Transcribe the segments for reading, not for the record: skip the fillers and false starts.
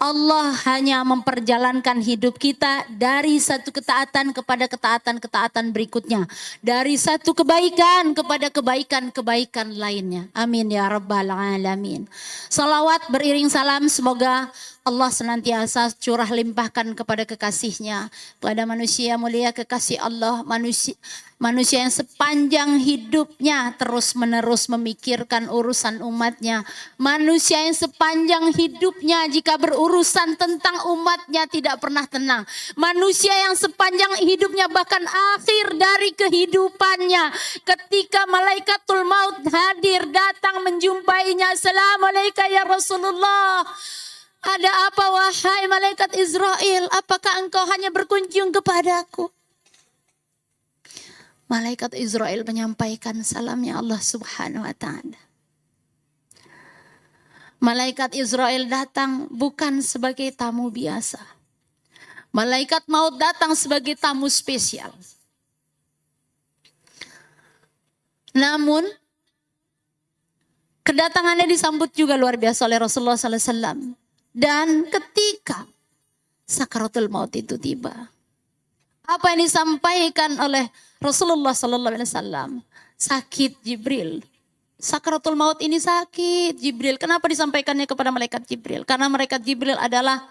Allah hanya memperjalankan hidup kita dari satu ketaatan kepada ketaatan berikutnya. Dari satu kebaikan kepada kebaikan lainnya. Amin ya rabbal alamin. Salawat beriring salam, semoga Allah senantiasa curah limpahkan kepada kekasihnya, kepada manusia mulia kekasih Allah, manusia yang sepanjang hidupnya terus menerus memikirkan urusan umatnya. Manusia yang sepanjang hidupnya jika berurusan tentang umatnya tidak pernah tenang. Manusia yang sepanjang hidupnya bahkan akhir dari kehidupannya, ketika malaikatul maut hadir datang menjumpainya, Assalamualaikum ya Rasulullah. Ada apa wahai malaikat Israel? Apakah engkau hanya berkunjung kepadaku? Malaikat Israel menyampaikan salamnya Allah Subhanahu wa ta'ala. Malaikat Israel datang bukan sebagai tamu biasa. Malaikat maut datang sebagai tamu spesial. Namun kedatangannya disambut juga luar biasa oleh Rasulullah SAW. Dan ketika sakaratul maut itu tiba, apa yang disampaikan oleh Rasulullah SAW? Sakit Jibril. Sakaratul maut ini sakit Jibril. Kenapa disampaikannya kepada malaikat Jibril? Karena malaikat Jibril adalah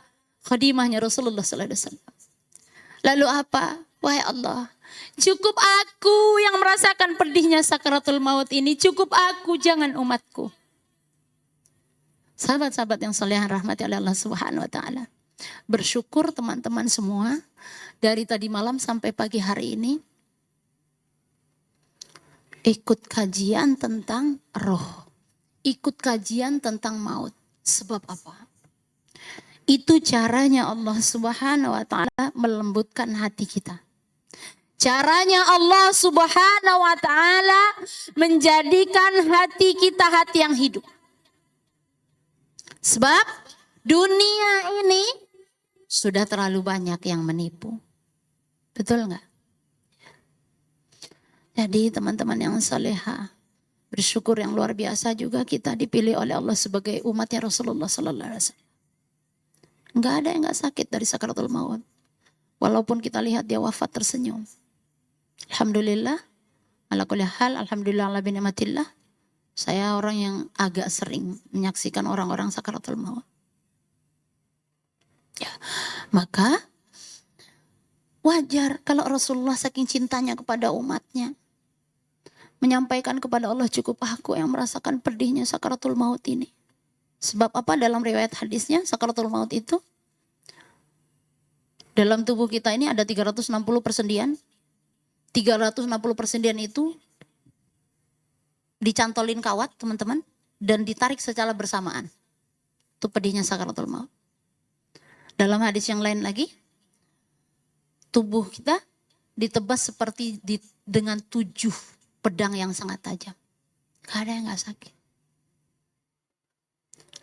khadimahnya Rasulullah SAW. Lalu apa? Wahai Allah, cukup aku yang merasakan pedihnya sakaratul maut ini. Cukup aku, jangan umatku. Sahabat-sahabat yang solehan rahmati oleh Allah Subhanahu wa ta'ala. Bersyukur teman-teman semua dari tadi malam sampai pagi hari ini ikut kajian tentang roh. Ikut kajian tentang maut. Sebab apa? Itu caranya Allah Subhanahu wa ta'ala melembutkan hati kita. Caranya Allah Subhanahu wa ta'ala menjadikan hati kita hati yang hidup. Sebab dunia ini sudah terlalu banyak yang menipu. Betul enggak? Jadi teman-teman yang salehah, bersyukur yang luar biasa juga kita dipilih oleh Allah sebagai umatnya Rasulullah sallallahu alaihi wasallam. Enggak ada yang enggak sakit dari sakaratul maut. Walaupun kita lihat dia wafat tersenyum. Alhamdulillah, ala kulli hal, alhamdulillah ala bi ni'matillah. Saya orang yang agak sering menyaksikan orang-orang sakaratul maut. Ya, maka wajar kalau Rasulullah saking cintanya kepada umatnya menyampaikan kepada Allah, cukup aku yang merasakan pedihnya sakaratul maut ini. Sebab apa? Dalam riwayat hadisnya sakaratul maut itu dalam tubuh kita ini ada 360 persendian. 360 persendian itu dicantolin kawat teman-teman dan ditarik secara bersamaan. Itu pedihnya sakaratul maut. Dalam hadis yang lain lagi, tubuh kita ditebas seperti dengan 7 pedang yang sangat tajam. Gak ada yang gak sakit.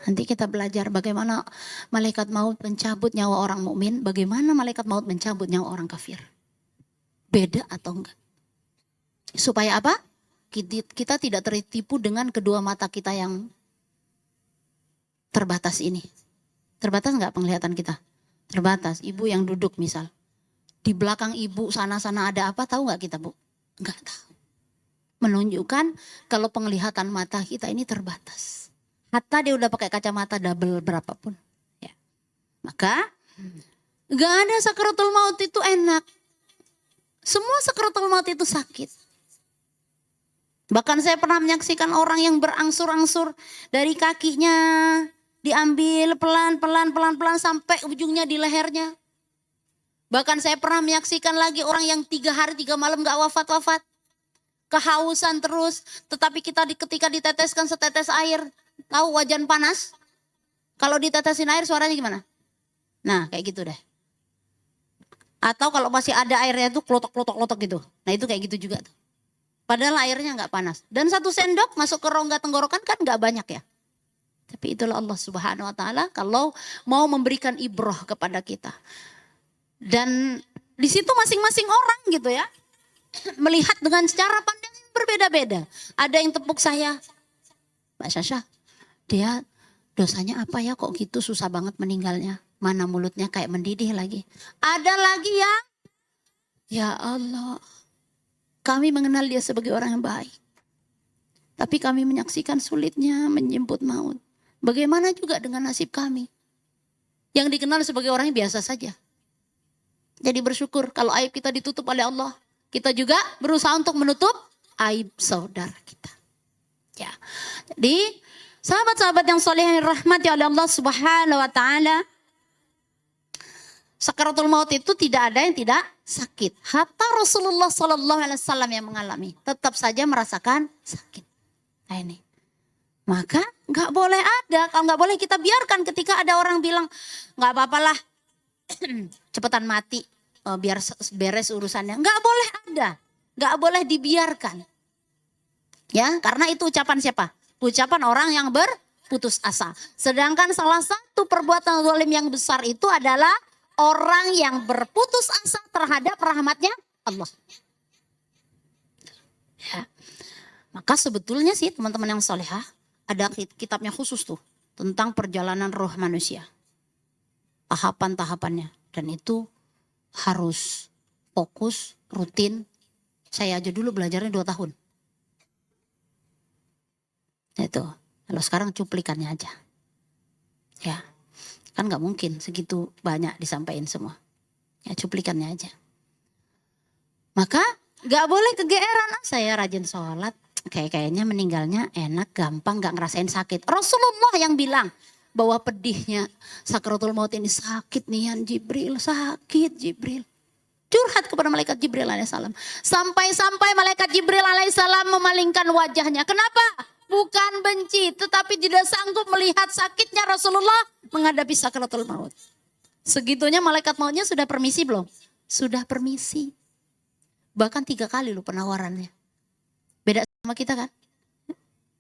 Nanti kita belajar bagaimana malaikat maut mencabut nyawa orang mukmin, bagaimana malaikat maut mencabut nyawa orang kafir. Beda atau enggak? Supaya apa? Kita tidak tertipu dengan kedua mata kita yang terbatas ini. Terbatas enggak penglihatan kita? Terbatas. Ibu yang duduk misal. Di belakang ibu sana-sana ada apa, tahu enggak kita, Bu? Enggak tahu. Menunjukkan kalau penglihatan mata kita ini terbatas. Hatta dia udah pakai kacamata double berapapun. Ya. Maka enggak ada sakaratul maut itu enak. Semua sakaratul maut itu sakit. Bahkan saya pernah menyaksikan orang yang berangsur-angsur dari kakinya diambil pelan-pelan sampai ujungnya di lehernya. Bahkan saya pernah menyaksikan lagi orang yang 3 hari 3 malam gak wafat-wafat. Kehausan terus, tetapi ketika diteteskan setetes air, tahu wajan panas? Kalau ditetesin air suaranya gimana? Nah kayak gitu deh. Atau kalau masih ada airnya itu klotok-klotok gitu. Nah itu kayak gitu juga tuh. Padahal airnya nggak panas. Dan 1 sendok masuk ke rongga tenggorokan kan nggak banyak ya. Tapi itulah Allah Subhanahu wa ta'ala kalau mau memberikan ibrah kepada kita. Dan di situ masing-masing orang gitu ya. Melihat dengan cara pandang yang berbeda-beda. Ada yang tepuk saya. Mbak Syasha, dia Dosanya apa ya kok gitu susah banget meninggalnya. Mana mulutnya kayak mendidih lagi. Ada lagi yang, ya Allah, kami mengenal dia sebagai orang yang baik. Tapi kami menyaksikan sulitnya menjemput maut. Bagaimana juga dengan nasib kami? Yang dikenal sebagai orang yang biasa saja. Jadi bersyukur kalau aib kita ditutup oleh Allah. Kita juga berusaha untuk menutup aib saudara kita. Ya. Jadi sahabat-sahabat yang soleh yang dirahmati oleh Allah Subhanahu wa taala, sakaratul maut itu tidak ada yang tidak sakit. Hatta Rasulullah sallallahu alaihi wasallam yang mengalami tetap saja merasakan sakit. Nah ini. Maka nggak boleh ada, kalau nggak boleh kita biarkan ketika ada orang bilang nggak apa-apalah, cepetan mati, biar beres urusannya. Nggak boleh ada, nggak boleh dibiarkan. Ya, karena itu ucapan siapa? Ucapan orang yang berputus asa. Sedangkan salah satu perbuatan zalim yang besar itu adalah orang yang berputus asa terhadap rahmatnya Allah. Ya. Maka sebetulnya sih teman-teman yang solehah, ada kitabnya khusus tuh tentang perjalanan roh manusia. Tahapan-tahapannya. Dan itu harus fokus, rutin. Saya aja dulu belajarnya 2 tahun. Itu. Kalau sekarang cuplikannya aja. Ya. Kan gak mungkin segitu banyak disampaikan semua. Ya cuplikannya aja. Maka gak boleh kegeeran. Saya rajin sholat. Kayaknya meninggalnya enak, gampang, gak ngerasain sakit. Rasulullah yang bilang bahwa pedihnya sakaratul maut ini sakit nih Jibril, sakit Jibril. Curhat kepada malaikat Jibril alaihissalam. Sampai-sampai malaikat Jibril alaihissalam memalingkan wajahnya. Kenapa? Bukan benci, tetapi tidak sanggup melihat sakitnya Rasulullah menghadapi sakaratul maut. Segitunya malaikat mautnya sudah permisi belum? Sudah permisi. Bahkan 3 kali loh penawarannya. Beda sama kita kan?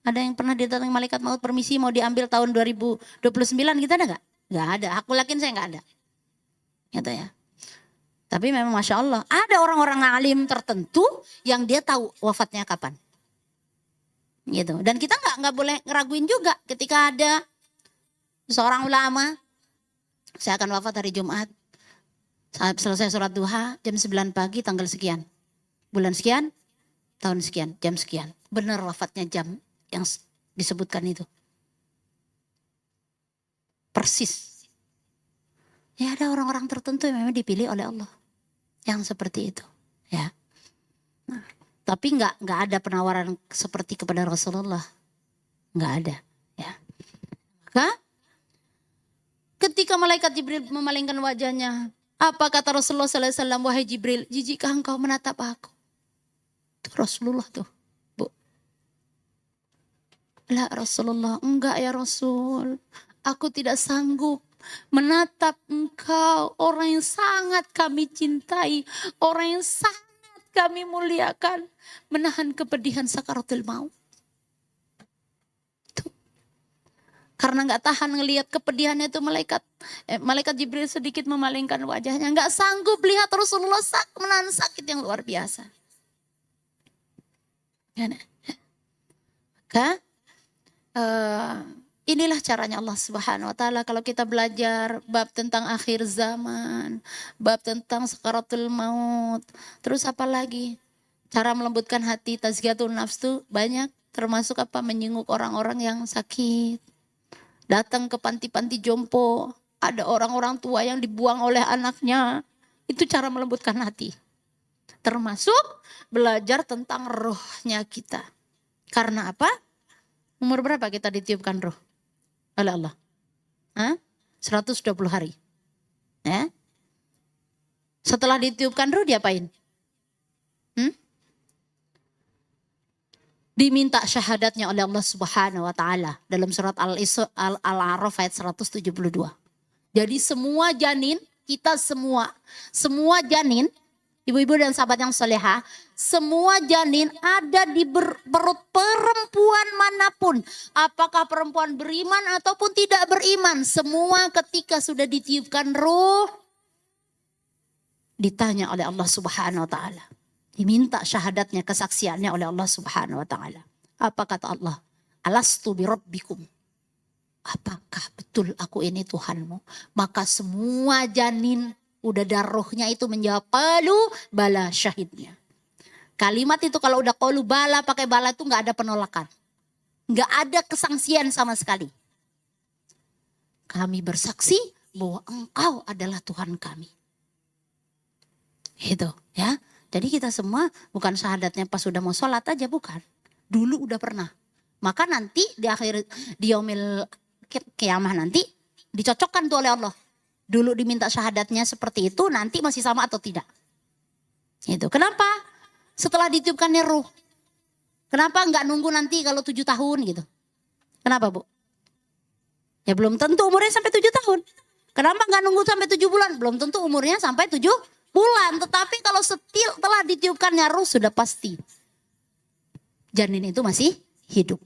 Ada yang pernah didatangi malaikat maut permisi mau diambil tahun 2029 kita ada gak? Gak ada, aku yakin saya gak ada. Gitu ya. Tapi memang Masya Allah ada orang-orang alim tertentu yang dia tahu wafatnya kapan. Gitu. Dan kita nggak boleh ngeraguin juga ketika ada seorang ulama, saya akan wafat hari Jumat, saat selesai sholat duha jam 9 pagi tanggal sekian, bulan sekian, tahun sekian, jam sekian. Benar wafatnya jam yang disebutkan itu. Persis. Ya ada orang-orang tertentu yang memang dipilih oleh Allah yang seperti itu. Ya. Nah, tapi nggak ada penawaran seperti kepada Rasulullah, nggak ada. Ya. Maka ketika malaikat Jibril memalingkan wajahnya, apa kata Rasulullah sallallahu alaihi wasallam, wahai Jibril, jijikkah engkau menatap aku? Itu Rasulullah tuh, Bu. Lah Rasulullah, enggak ya Rasul. Aku tidak sanggup menatap engkau, orang yang sangat kami cintai, orang yang sangat kami muliakan, menahan kepedihan sakaratul maut. Tuh. Karena enggak tahan ngelihat kepedihannya itu malaikat Jibril sedikit memalingkan wajahnya, enggak sanggup lihat Rasulullah menahan sakit yang luar biasa. Maka inilah caranya Allah Subhanahu wa taala kalau kita belajar bab tentang akhir zaman, bab tentang sakaratul maut. Terus apa lagi? Cara melembutkan hati, tazkiyatun nafs itu banyak, termasuk apa? Menyenguk orang-orang yang sakit. Datang ke panti-panti jompo, ada orang-orang tua yang dibuang oleh anaknya. Itu cara melembutkan hati. Termasuk belajar tentang rohnya kita. Karena apa? Umur berapa kita ditiupkan roh oleh Allah? 120 hari. Ya? Setelah ditiupkan roh diapain? Diminta syahadatnya oleh Allah Subhanahu wa taala dalam surat Al-A'raf ayat 172. Jadi semua janin, kita semua janin, ibu-ibu dan sahabat yang soleha, semua janin ada di perut perempuan manapun. Apakah perempuan beriman ataupun tidak beriman. Semua ketika sudah ditiupkan ruh, ditanya oleh Allah Subhanahu wa ta'ala. Diminta syahadatnya, kesaksiannya oleh Allah Subhanahu wa ta'ala. Apa kata Allah? Alastu birabbikum. apakah betul aku ini Tuhanmu? Maka semua janin udah darahnya itu menjawab qalu bala syahidnya. Kalimat itu kalau udah qalu bala pakai bala itu nggak ada penolakan. Nggak ada kesangsian sama sekali. Kami bersaksi bahwa Engkau adalah Tuhan kami. Itu ya. Jadi kita semua bukan syahadatnya pas sudah mau sholat aja, bukan. Dulu udah pernah. Maka nanti di akhir di yaumil kiamah nanti dicocokkan tuh oleh Allah. Dulu diminta syahadatnya seperti itu, nanti masih sama atau tidak. Itu. Kenapa? Setelah ditiupkannya ruh. Kenapa nggak nunggu nanti kalau 7 tahun gitu? Kenapa, Bu? Ya belum tentu umurnya sampai 7 tahun. Kenapa nggak nunggu sampai 7 bulan? Belum tentu umurnya sampai 7 bulan. Tetapi kalau setelah ditiupkannya ruh sudah pasti. Janin itu masih hidup.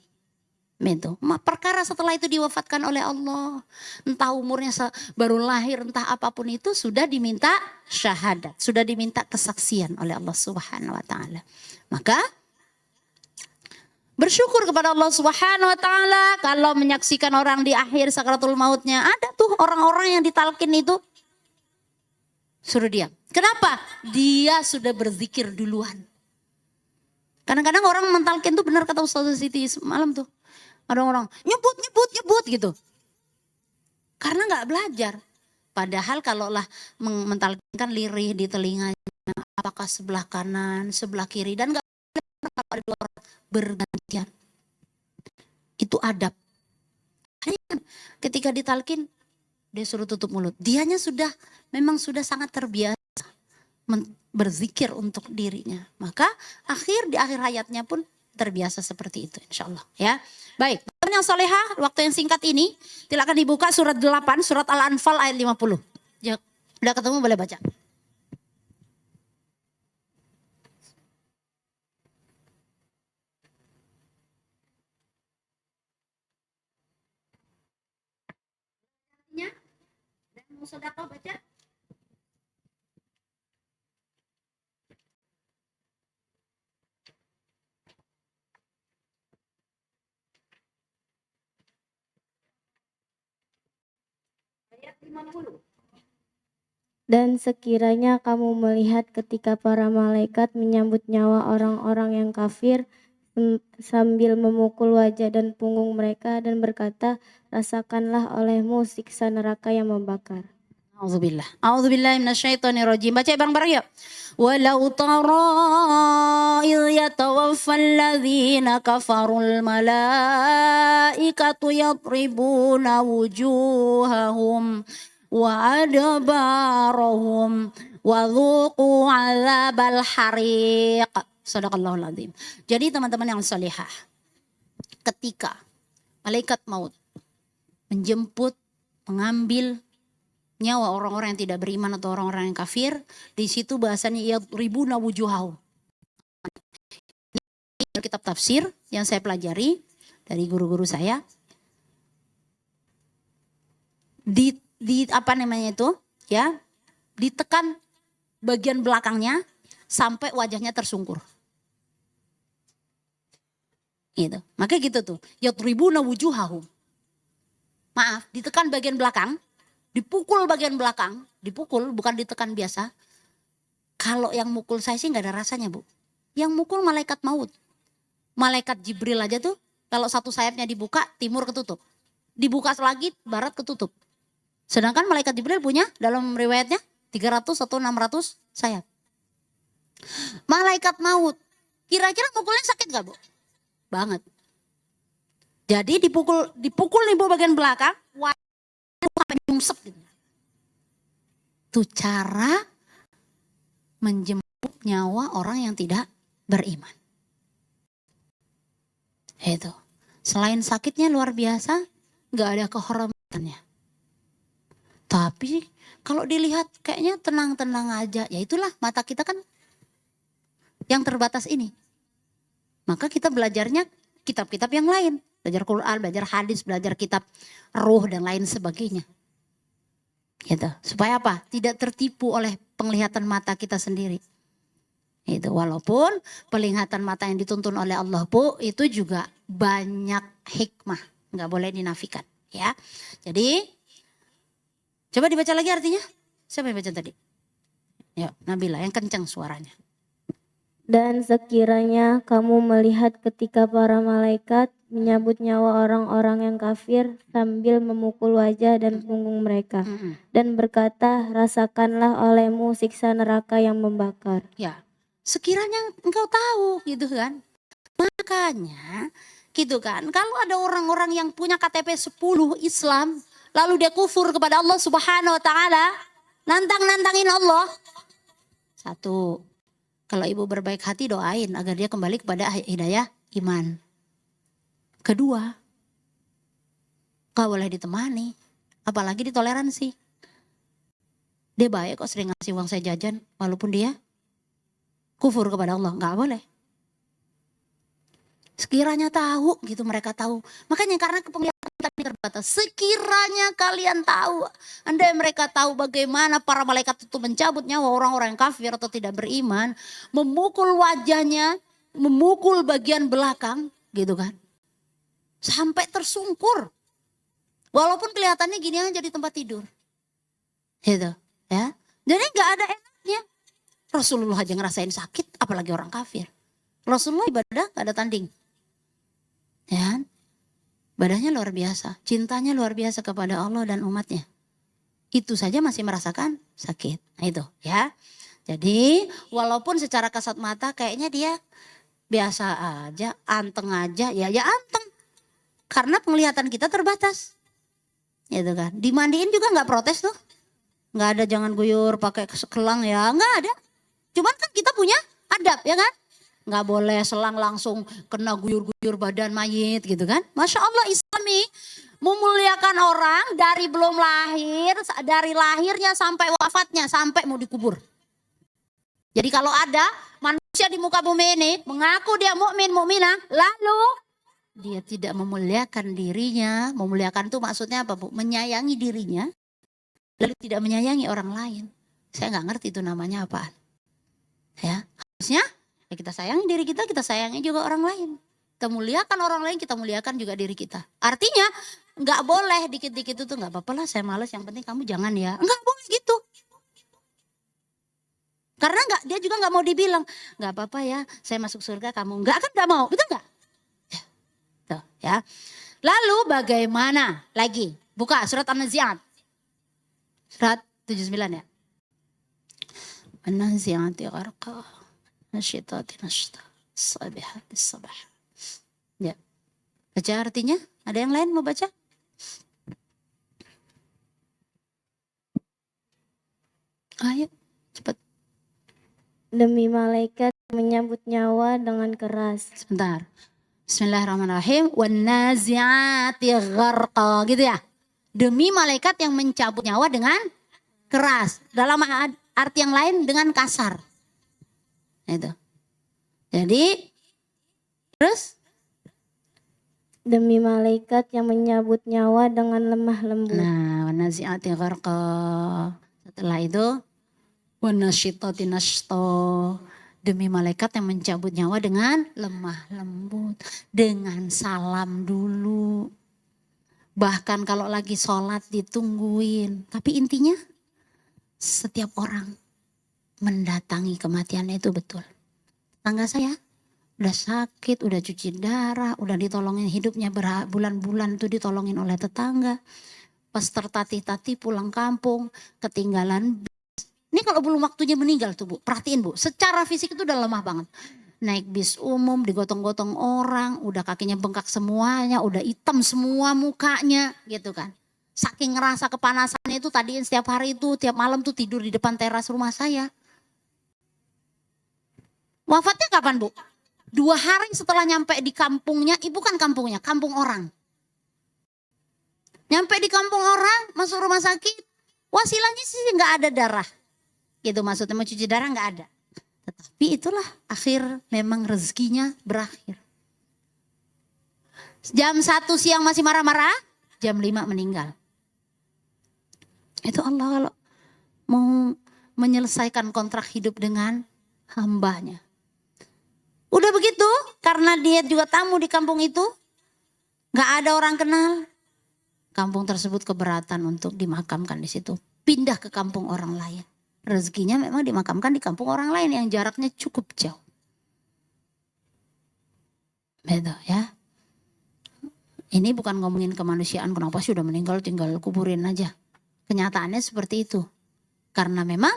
Itu. Perkara setelah itu diwafatkan oleh Allah. Entah umurnya baru lahir, entah apapun itu sudah diminta syahadat. Sudah diminta kesaksian oleh Allah Subhanahu wa ta'ala. Maka bersyukur kepada Allah Subhanahu wa ta'ala kalau menyaksikan orang di akhir sakratul mautnya. Ada tuh orang-orang yang ditalkin itu. Suruh diam. Kenapa? Dia sudah berzikir duluan. Kadang-kadang orang mentalkin tuh benar kata Ustaz Siti malam tuh. Ada orang nyebut gitu. Karena gak belajar. Padahal kalaulah mentalkinkan lirih di telinganya. Apakah sebelah kanan, sebelah kiri. Dan gak bergantian. Itu adab. Ketika ditalkin, dia suruh tutup mulut. Dianya memang sudah sangat terbiasa berzikir untuk dirinya. Maka di akhir hayatnya pun terbiasa seperti itu insya Allah. Ya. Baik, teman yang solehah, waktu yang singkat ini, silakan dibuka surat 8, surat Al-Anfal ayat 50. Ya, udah ketemu boleh baca. Dan mau sedekah baca. Ayat 50. Dan sekiranya kamu melihat ketika para malaikat menyambut nyawa orang-orang yang kafir sambil memukul wajah dan punggung mereka dan berkata, rasakanlah olehmu siksa neraka yang membakar. A'udzubillah. A'udzubillahi minasyaitonirrajim. Baca bareng-bareng yuk. Walau tara idh yatawaffal ladzina kafarul malaikatu yadribuna wujuhahum wa adbarahum wa dhuqu 'adzabal hariq. Shadaqallahul azim. Jadi teman-teman yang salihah, ketika malaikat maut menjemput, mengambil nyawa orang-orang yang tidak beriman atau orang-orang yang kafir, di situ bahasanya yadribuna wujuhahum. Ini kitab tafsir yang saya pelajari dari guru-guru saya. Di apa namanya itu? Ya, ditekan bagian belakangnya sampai wajahnya tersungkur. Gitu. Makanya gitu tuh, yadribuna wujuhahum. Maaf, ditekan bagian belakang. Dipukul bagian belakang, dipukul bukan ditekan biasa. Kalau yang mukul saya sih gak ada rasanya, Bu. Yang mukul malaikat maut. Malaikat Jibril aja tuh, kalau satu sayapnya dibuka, timur ketutup. Dibuka lagi, barat ketutup. Sedangkan malaikat Jibril punya dalam riwayatnya 300 atau 600 sayap. Malaikat maut, kira-kira mukulnya sakit gak, Bu? Banget. Jadi dipukul nih Bu bagian belakang, sampai nyungsep gitu. Itu cara menjemput nyawa orang yang tidak beriman. Itu. Selain sakitnya luar biasa, gak ada kehormatannya. Tapi kalau dilihat kayaknya tenang-tenang aja. Ya itulah mata kita kan yang terbatas ini. Maka kita belajarnya kitab-kitab yang lain. Belajar Quran, belajar hadis, belajar kitab ruh dan lain sebagainya. Gitu. Supaya apa? Tidak tertipu oleh penglihatan mata kita sendiri. Itu walaupun penglihatan mata yang dituntun oleh Allah itu juga banyak hikmah. Nggak boleh dinafikan. ya. Jadi coba dibaca lagi artinya. Siapa yang baca tadi? Ya, Nabila yang kencang suaranya. Dan sekiranya kamu melihat ketika para malaikat menyambut nyawa orang-orang yang kafir sambil memukul wajah dan punggung mereka dan berkata, rasakanlah olehmu siksa neraka yang membakar. Ya, sekiranya engkau tahu gitu kan. Makanya gitu kan, kalau ada orang-orang yang punya KTP 10 Islam, lalu dia kufur kepada Allah Subhanahu wa taala, nantang-nantangin Allah. Satu, kalau ibu berbaik hati doain agar dia kembali kepada hidayah iman. Kedua, gak boleh ditemani, apalagi ditoleransi. Dia baik kok, sering ngasih uang saya jajan walaupun dia kufur kepada Allah, gak boleh. Sekiranya tahu gitu, mereka tahu. Makanya karena penglihatan tadi terbatas. Sekiranya kalian tahu, andai mereka tahu bagaimana para malaikat itu mencabut nyawa orang-orang yang kafir atau tidak beriman, memukul wajahnya, memukul bagian belakang, gitu kan, sampai tersungkur. Walaupun kelihatannya gini aja di tempat tidur, gitu ya. Jadi nggak ada enaknya. Rasulullah aja ngerasain sakit, apalagi orang kafir. Rasulullah ibadah gak ada tanding. Ya, ibadahnya luar biasa, cintanya luar biasa kepada Allah dan umatnya. Itu saja masih merasakan sakit. Nah itu ya. Jadi walaupun secara kasat mata kayaknya dia biasa aja, anteng aja, ya anteng. Karena penglihatan kita terbatas. Gitu kan. Dimandiin juga nggak protes tuh. Nggak ada jangan guyur pakai sekelang ya, nggak ada. Cuman kan kita punya adab ya kan. Nggak boleh selang langsung kena guyur-guyur badan mayit gitu kan. Masya Allah Islami memuliakan orang dari belum lahir, dari lahirnya sampai wafatnya, sampai mau dikubur. Jadi kalau ada manusia di muka bumi ini mengaku dia mukmin, mukminah, lalu dia tidak memuliakan dirinya, memuliakan itu maksudnya apa Bu? Menyayangi dirinya, lalu tidak menyayangi orang lain. Saya nggak ngerti itu namanya apa. Ya, harusnya ya kita sayangi diri kita sayangi juga orang lain. Kita muliakan orang lain, kita muliakan juga diri kita. Artinya nggak boleh dikit-dikit itu nggak apa-apa lah, saya males, yang penting kamu jangan ya. Nggak boleh gitu. Karena dia juga nggak mau dibilang nggak apa-apa ya, saya masuk surga kamu nggak, kan nggak mau, betul nggak? Ya, tuh, ya. Lalu bagaimana lagi? Buka surat An-Nazi'at. Surat 79 ya. An-Nazi'ati gharqa. Nasyitati nashta, sabihati sabah. Ya. Baca artinya? Ada yang lain mau baca? Ayo, cepat. Demi malaikat menyambut nyawa dengan keras. Sebentar. Bismillahirrahmanirrahim. Wan nazi'ati gharqa, gitu ya. Demi malaikat yang mencabut nyawa dengan keras. Dalam arti yang lain dengan kasar. Itu. Jadi terus demi malaikat yang menyabut nyawa dengan lemah lembut. Nah, wanazi'ati gharqa. Setelah itu wanasyitati nashta. Demi malaikat yang mencabut nyawa dengan lemah lembut, dengan salam dulu. Bahkan kalau lagi sholat ditungguin. Tapi intinya setiap orang mendatangi kematiannya itu betul. Tetangga saya udah sakit, udah cuci darah, udah ditolongin hidupnya berbulan-bulan tuh ditolongin oleh tetangga. Pas tertatih-tatih pulang kampung, ketinggalan bis. Ini kalau belum waktunya meninggal tuh Bu, perhatiin Bu, secara fisik itu udah lemah banget. Naik bis umum, digotong-gotong orang, udah kakinya bengkak semuanya, udah hitam semua mukanya gitu kan. Saking ngerasa kepanasannya itu tadi setiap hari itu, tiap malam tuh tidur di depan teras rumah saya. Wafatnya kapan Bu? 2 hari setelah nyampe di kampungnya, ibu kan kampungnya, kampung orang. Nyampe di kampung orang, masuk rumah sakit, wasilanya sih nggak ada darah. Gitu maksudnya, mau cuci darah nggak ada. Tetapi itulah akhir memang rezekinya berakhir. Jam 1 siang masih marah-marah, jam 5 meninggal. Itu Allah kalau mau menyelesaikan kontrak hidup dengan hambanya. Udah begitu, karena dia juga tamu di kampung itu, gak ada orang kenal. kampung tersebut keberatan untuk dimakamkan di situ. Pindah ke kampung orang lain. Rezekinya memang dimakamkan di kampung orang lain yang jaraknya cukup jauh. Betul ya. Ini bukan ngomongin kemanusiaan, kenapa sih udah meninggal tinggal kuburin aja. Kenyataannya seperti itu. Karena memang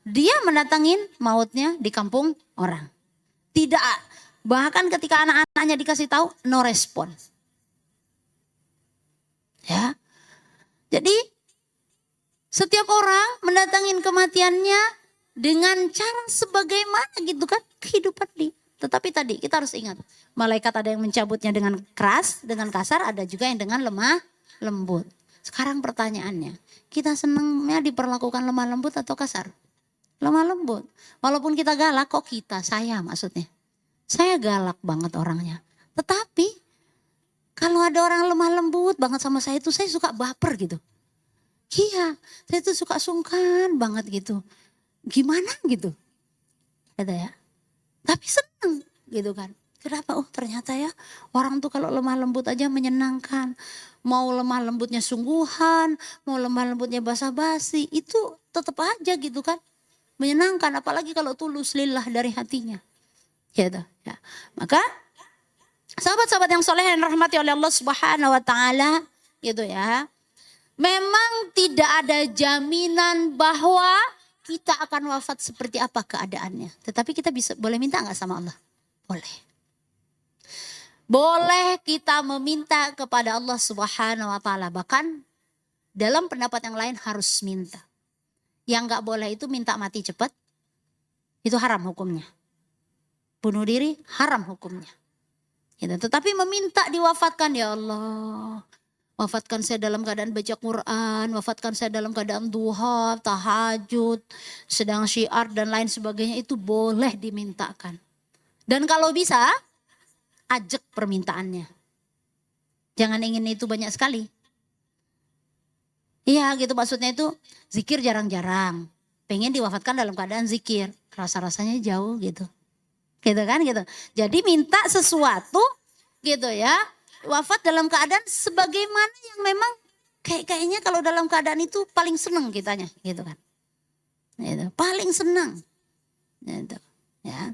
dia mendatangin mautnya di kampung orang. Tidak, bahkan ketika anak-anaknya dikasih tahu, no respon. Ya. Jadi setiap orang mendatangin kematiannya dengan cara sebagaimana gitu kan kehidupan dia. Tetapi tadi kita harus ingat, malaikat ada yang mencabutnya dengan keras, dengan kasar, ada juga yang dengan lemah lembut. Sekarang pertanyaannya, kita senangnya diperlakukan lemah lembut atau kasar? Lemah lembut. Walaupun kita galak, kok saya maksudnya. Saya galak banget orangnya. Tetapi kalau ada orang lemah lembut banget sama saya itu, saya suka baper gitu. Iya, saya tuh suka sungkan banget gitu. Gimana gitu. Gitu ya. Tapi seneng gitu kan. Kenapa? Oh ternyata ya orang tuh kalau lemah lembut aja menyenangkan. Mau lemah lembutnya sungguhan, mau lemah lembutnya basa-basi, itu tetap aja gitu kan. Menyenangkan, apalagi kalau tulus lillah dari hatinya. Gitu ya. Maka sahabat-sahabat yang soleh yang rahmati oleh Allah Subhanahu wa taala gitu ya. Memang tidak ada jaminan bahwa kita akan wafat seperti apa keadaannya. Tetapi kita boleh minta enggak sama Allah? Boleh. Boleh kita meminta kepada Allah Subhanahu wa taala. Bahkan dalam pendapat yang lain harus minta. Yang enggak boleh itu minta mati cepat. Itu haram hukumnya. Bunuh diri haram hukumnya. Gitu. Tetapi meminta diwafatkan, ya Allah. Wafatkan saya dalam keadaan baca Quran, wafatkan saya dalam keadaan duha, tahajud, sedang syiar dan lain sebagainya, itu boleh dimintakan. Dan kalau bisa, ajak permintaannya. Jangan ingin itu banyak sekali. Iya gitu maksudnya itu zikir jarang-jarang. Pengen diwafatkan dalam keadaan zikir, rasa-rasanya jauh gitu. Gitu kan gitu. Jadi minta sesuatu gitu ya. Wafat dalam keadaan sebagaimana yang memang kayaknya kalau dalam keadaan itu paling senang kitanya gitu kan. Gitu, paling senang. Gitu, ya.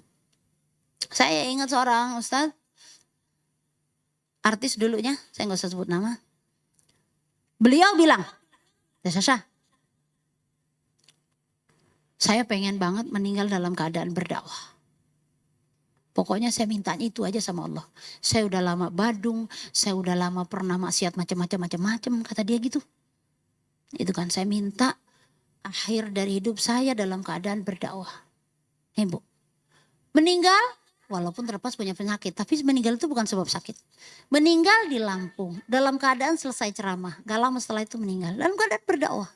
Saya ingat seorang ustadz, artis dulunya, saya nggak usah sebut nama. Beliau bilang, Sasha, saya pengen banget meninggal dalam keadaan berdakwah. Pokoknya saya mintanya itu aja sama Allah. Saya udah lama badung, saya udah lama pernah maksiat macam-macam, kata dia gitu. Itu kan saya minta akhir dari hidup saya dalam keadaan berdakwah. Bu, meninggal walaupun terlepas punya penyakit, tapi meninggal itu bukan sebab sakit. Meninggal di Lampung dalam keadaan selesai ceramah, gak lama setelah itu meninggal dalam keadaan berdakwah.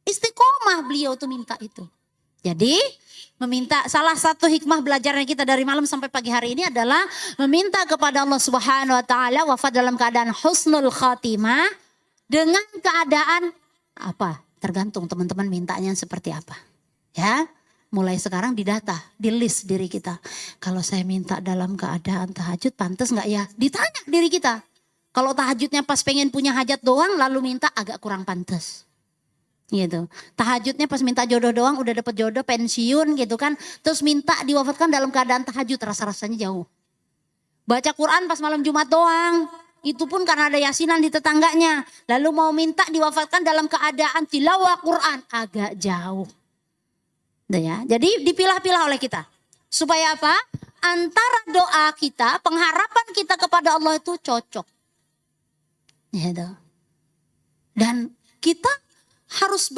Istiqomah beliau tuh minta itu. Jadi meminta, salah satu hikmah belajarnya kita dari malam sampai pagi hari ini adalah meminta kepada Allah Subhanahu wa taala wafat dalam keadaan husnul khatimah dengan keadaan apa? Tergantung teman-teman mintanya seperti apa. Ya, mulai sekarang didata, di list diri kita. Kalau saya minta dalam keadaan tahajud pantas enggak ya? Ditanya diri kita. Kalau tahajudnya pas pengen punya hajat doang lalu minta agak kurang pantas. Gitu. Tahajudnya pas minta jodoh doang udah dapet jodoh pensiun gitu kan. Terus minta diwafatkan dalam keadaan tahajud, rasa-rasanya jauh. Baca Quran pas malam Jumat doang. Itu pun karena ada yasinan di tetangganya. Lalu mau minta diwafatkan dalam keadaan tilawah Quran, agak jauh. Udah ya. Jadi dipilah-pilah oleh kita. Supaya apa? Antara doa kita, pengharapan kita kepada Allah itu cocok. Gitu. Dan kita harus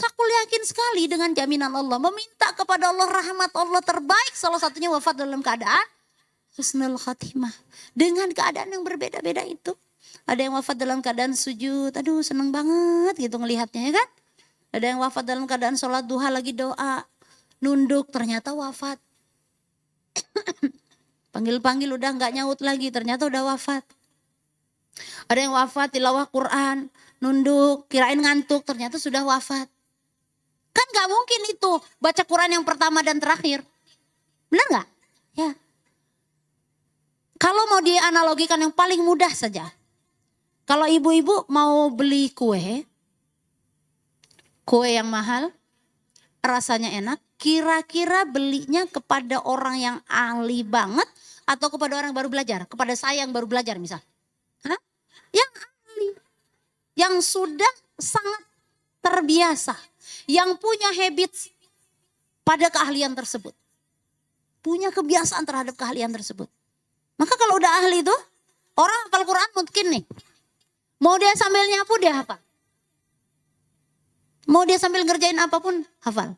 aku yakin sekali dengan jaminan Allah. Meminta kepada Allah rahmat Allah terbaik. Salah satunya wafat dalam keadaan husnul khatimah. Dengan keadaan yang berbeda-beda itu. Ada yang wafat dalam keadaan sujud. Aduh seneng banget gitu ngelihatnya ya kan. Ada yang wafat dalam keadaan sholat duha lagi doa. Nunduk ternyata wafat. Panggil-panggil udah gak nyaut lagi ternyata udah wafat. Ada yang wafat tilawah Quran. Nunduk, kirain ngantuk, ternyata sudah wafat. Kan gak mungkin itu baca Quran yang pertama dan terakhir. Benar gak? Ya. Kalau mau dianalogikan yang paling mudah saja. Kalau ibu-ibu mau beli kue yang mahal, rasanya enak, kira-kira belinya kepada orang yang ahli banget atau kepada orang yang baru belajar? Kepada saya yang baru belajar misal. Hah? Yang ahli, yang sudah sangat terbiasa, yang punya habits pada keahlian tersebut. Punya kebiasaan terhadap keahlian tersebut. Maka kalau udah ahli itu, orang hafal Quran mungkin nih. Mau dia sambil nyapu dia hafal. Mau dia sambil ngerjain apapun hafal.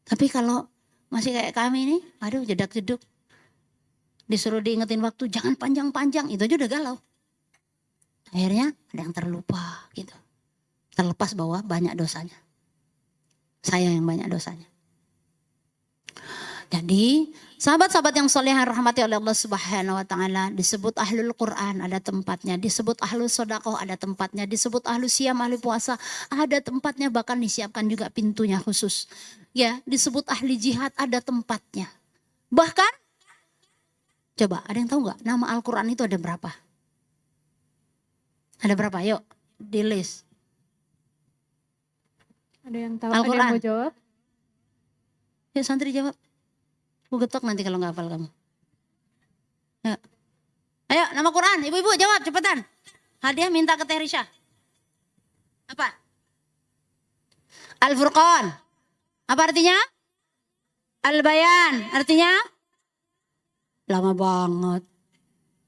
Tapi kalau masih kayak kami nih, aduh jedak-jeduk. Disuruh diingetin waktu, jangan panjang-panjang, itu aja udah galau. Akhirnya ada yang terlupa gitu. Terlepas bahwa banyak dosanya. Saya yang banyak dosanya. Jadi sahabat-sahabat yang soleh yang rahmati oleh Allah Subhanahu wa taala, disebut ahlul Quran ada tempatnya, disebut ahlul sedekah ada tempatnya, disebut ahlus siam ahli puasa ada tempatnya, bahkan disiapkan juga pintunya khusus. Ya, disebut ahli jihad ada tempatnya. Bahkan coba ada yang tahu nggak nama Al-Quran itu ada berapa? Ada berapa? Yuk di list. Ada yang tahu? Al-Quran. Ada yang mau jawab? Yuk santri jawab. Gue getok nanti kalau nggak hafal kamu. Ya. Ayo nama Quran, ibu-ibu jawab cepetan. Hadiah minta ke Teh Risha. Apa? Al-Furqan. Apa artinya? Al-Bayan. Artinya? Lama banget.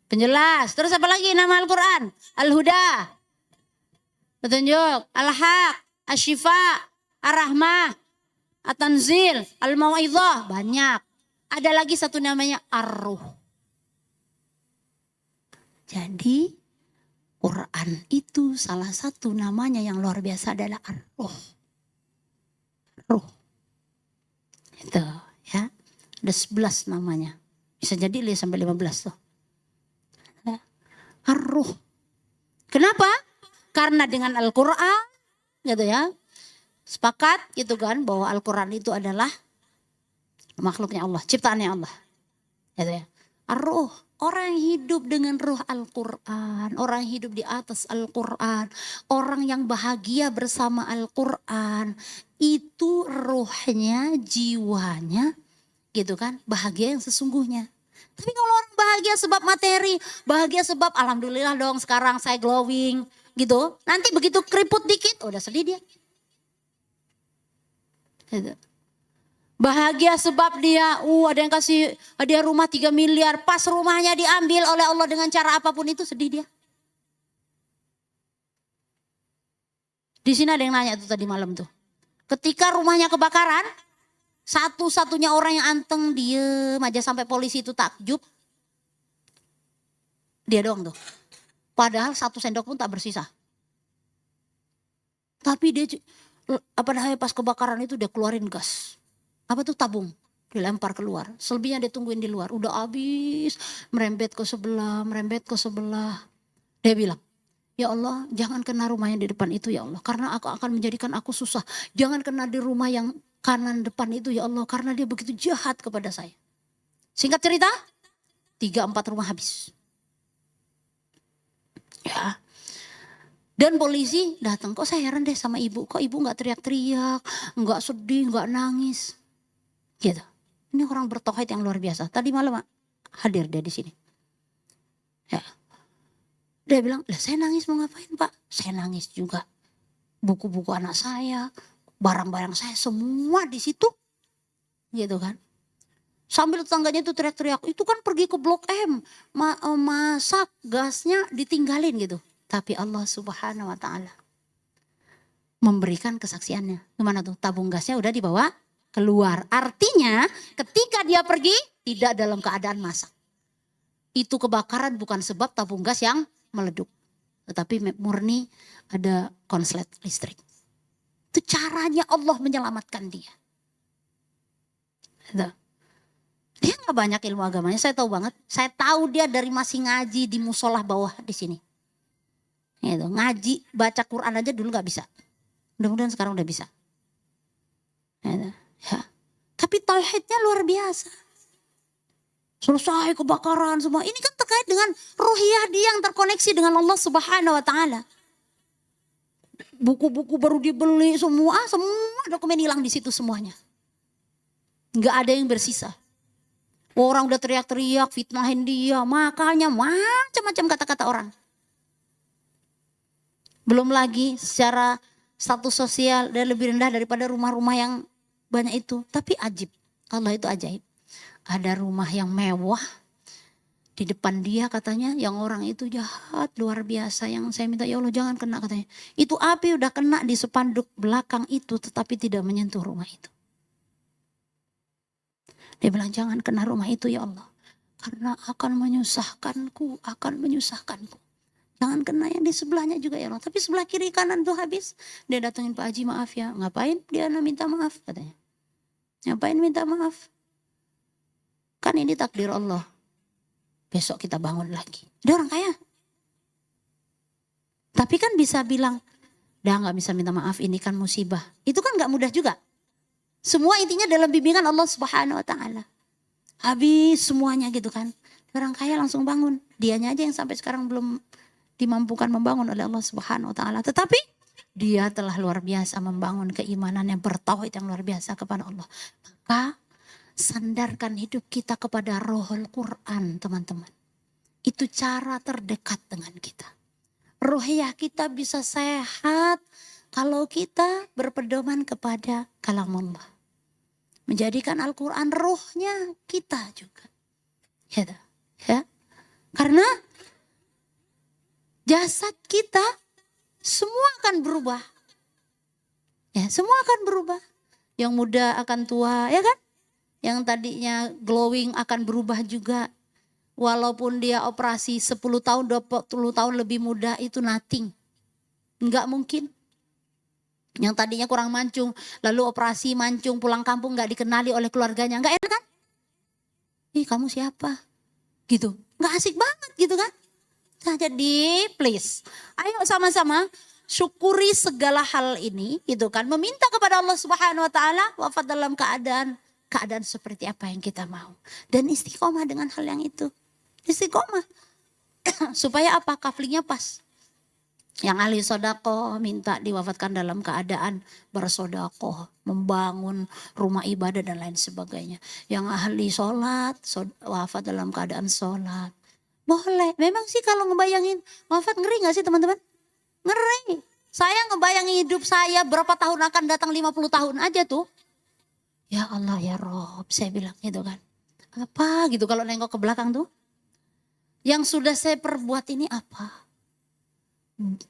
Penjelas. Terus apa lagi nama Al-Quran? Al-Huda. Petunjuk. Al-Haq. Asy-Syifa. Ar-Rahmah. At-Tanzil. Al-Mau'izah. Banyak. Ada lagi satu namanya Ar-Ruh. Jadi Quran itu salah satu namanya yang luar biasa adalah Ar-Ruh. Ruh. Itu ya. Ada 11 namanya. Bisa jadi sampai 15 tuh. Ar-Ruh. Kenapa? Karena dengan Al-Quran gitu ya. Sepakat gitu kan bahwa Al-Quran itu adalah makhluknya Allah, ciptaannya Allah. Gitu ya. Ar-Ruh, orang yang hidup dengan ruh Al-Quran, orang yang hidup di atas Al-Quran, orang yang bahagia bersama Al-Quran, itu ruhnya, jiwanya, gitu kan, bahagia yang sesungguhnya. Tapi kalau orang bahagia sebab materi, bahagia sebab alhamdulillah dong sekarang saya glowing, gitu. Nanti begitu keriput dikit, udah sedih dia. Gitu. Bahagia sebab dia, ada yang kasih hadiah rumah 3 miliar. Pas rumahnya diambil oleh Allah dengan cara apapun itu sedih dia. Di sini ada yang nanya tuh tadi malam tuh. Ketika rumahnya kebakaran, satu-satunya orang yang anteng diem aja sampai polisi itu takjub. Dia doang tuh. Padahal 1 sendok pun tak bersisa. Tapi dia, pas kebakaran itu dia keluarin gas. Apa tuh tabung, dilempar keluar. Selebihnya dia tungguin di luar. Udah habis, merembet ke sebelah. Dia bilang, ya Allah jangan kena rumah yang di depan itu ya Allah. Karena aku akan menjadikan aku susah. Jangan kena di rumah yang kanan depan itu ya Allah. Karena dia begitu jahat kepada saya. Singkat cerita, 3-4 rumah habis. Ya. Dan polisi datang, kok saya heran deh sama ibu. Kok ibu gak teriak-teriak, gak sedih, gak nangis. Gitu. Ini orang bertauhid yang luar biasa. Tadi malam hadir dia di sini. Ya. Dia bilang, lah saya nangis mau ngapain Pak? Saya nangis juga. Buku-buku anak saya, barang-barang saya semua di situ. Gitu kan. Sambil tetangganya itu teriak-teriak, itu kan pergi ke Blok M. Masak gasnya ditinggalin gitu. Tapi Allah Subhanahu wa taala memberikan kesaksiannya. Gimana tuh? Tabung gasnya udah dibawa keluar. Artinya ketika dia pergi tidak dalam keadaan masak. Itu kebakaran bukan sebab tabung gas yang meleduk. Tetapi murni ada konslet listrik. Itu caranya Allah menyelamatkan dia. Dia gak banyak ilmu agamanya, saya tahu banget. Saya tahu dia dari masih ngaji di musolah bawah di sini. Gitu. Ngaji, baca Quran aja dulu gak bisa. Mudah-mudahan sekarang udah bisa. Gitu. Ya. Tapi tauhidnya luar biasa. Selesai kebakaran semua. Ini kan terkait dengan ruhiyah dia yang terkoneksi dengan Allah Subhanahu wa taala. Buku-buku baru dibeli semua dokumen hilang di situ semuanya. Enggak ada yang bersisa. Orang udah teriak-teriak, fitnahin dia, makanya macam-macam kata-kata orang. Belum lagi secara status sosial dia lebih rendah daripada rumah-rumah yang banyak itu. Tapi ajib, Allah itu ajaib. Ada rumah yang mewah, di depan dia katanya yang orang itu jahat luar biasa. Yang saya minta ya Allah jangan kena katanya. Itu api udah kena di spanduk belakang itu tetapi tidak menyentuh rumah itu. Dia bilang jangan kena rumah itu ya Allah. Karena akan menyusahkanku, akan menyusahkanku. Jangan kena yang di sebelahnya juga ya Allah. Tapi sebelah kiri kanan tuh habis. Dia datengin Pak Haji maaf ya. Ngapain dia minta maaf katanya. Ngapain minta maaf. Kan ini takdir Allah. Besok kita bangun lagi. Dia orang kaya. Tapi kan bisa bilang. Dah gak bisa minta maaf ini kan musibah. Itu kan gak mudah juga. Semua intinya dalam bimbingan Allah Subhanahu wa taala. Habis semuanya gitu kan. Orang kaya langsung bangun. Dianya aja yang sampai sekarang belum dimampukan membangun oleh Allah Subhanahu wa taala. Tetapi dia telah luar biasa membangun keimanan yang bertauhid yang luar biasa kepada Allah. Maka sandarkan hidup kita kepada Rohul Quran, teman-teman. Itu cara terdekat dengan kita. Ruhiyah kita bisa sehat kalau kita berpedoman kepada kalamullah. Menjadikan Al-Quran ruhnya kita juga. Ya. Karena jasad kita semua akan berubah. Ya, semua akan berubah. Yang muda akan tua, ya kan? Yang tadinya glowing akan berubah juga. Walaupun dia operasi 10 tahun, 20 tahun lebih muda itu nothing. Enggak mungkin. Yang tadinya kurang mancung, lalu operasi mancung pulang kampung gak dikenali oleh keluarganya. Enggak enak kan? Ih kamu siapa? Gitu. Enggak asik banget gitu kan? Nah jadi please, ayo sama-sama syukuri segala hal ini gitu kan. Meminta kepada Allah Subhanahu wa taala wafat dalam keadaan seperti apa yang kita mau. Dan istiqomah dengan hal yang itu. Istiqomah. Supaya apa? Kaflingnya pas. Yang ahli sodako minta diwafatkan dalam keadaan bersodako. Membangun rumah ibadah dan lain sebagainya. Yang ahli sholat wafat dalam keadaan sholat. Boleh. Memang sih kalau ngebayangin wafat ngeri gak sih teman-teman? Ngeri. Saya ngebayangin hidup saya berapa tahun akan datang 50 tahun aja tuh. Ya Allah ya Rob saya bilang gitu kan. Apa gitu kalau nengok ke belakang tuh. Yang sudah saya perbuat ini apa?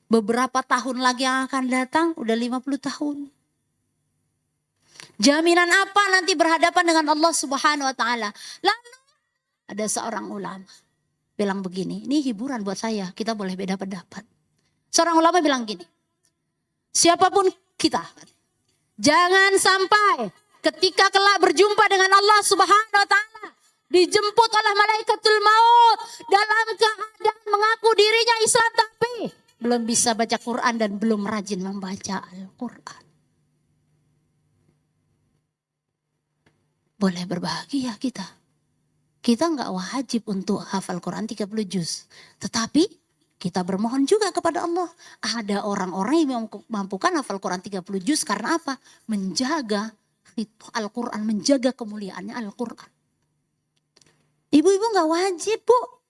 Beberapa tahun lagi yang akan datang udah 50 tahun. Jaminan apa nanti berhadapan dengan Allah Subhanahu wa taala? Lalu ada seorang ulama bilang begini, ini hiburan buat saya, kita boleh beda pendapat. Seorang ulama bilang gini, siapapun kita, jangan sampai ketika kelak berjumpa dengan Allah Subhanahu wa taala, dijemput oleh malaikatul maut dalam keadaan mengaku dirinya Islam tapi belum bisa baca Quran dan belum rajin membaca Al-Quran. Boleh berbahagia kita. Kita nggak wajib untuk hafal Quran 30 juz. Tetapi kita bermohon juga kepada Allah. Ada orang-orang yang mampukan hafal Quran 30 juz karena apa? Menjaga Al-Quran, menjaga kemuliaannya Al-Quran. Ibu-ibu nggak wajib bu.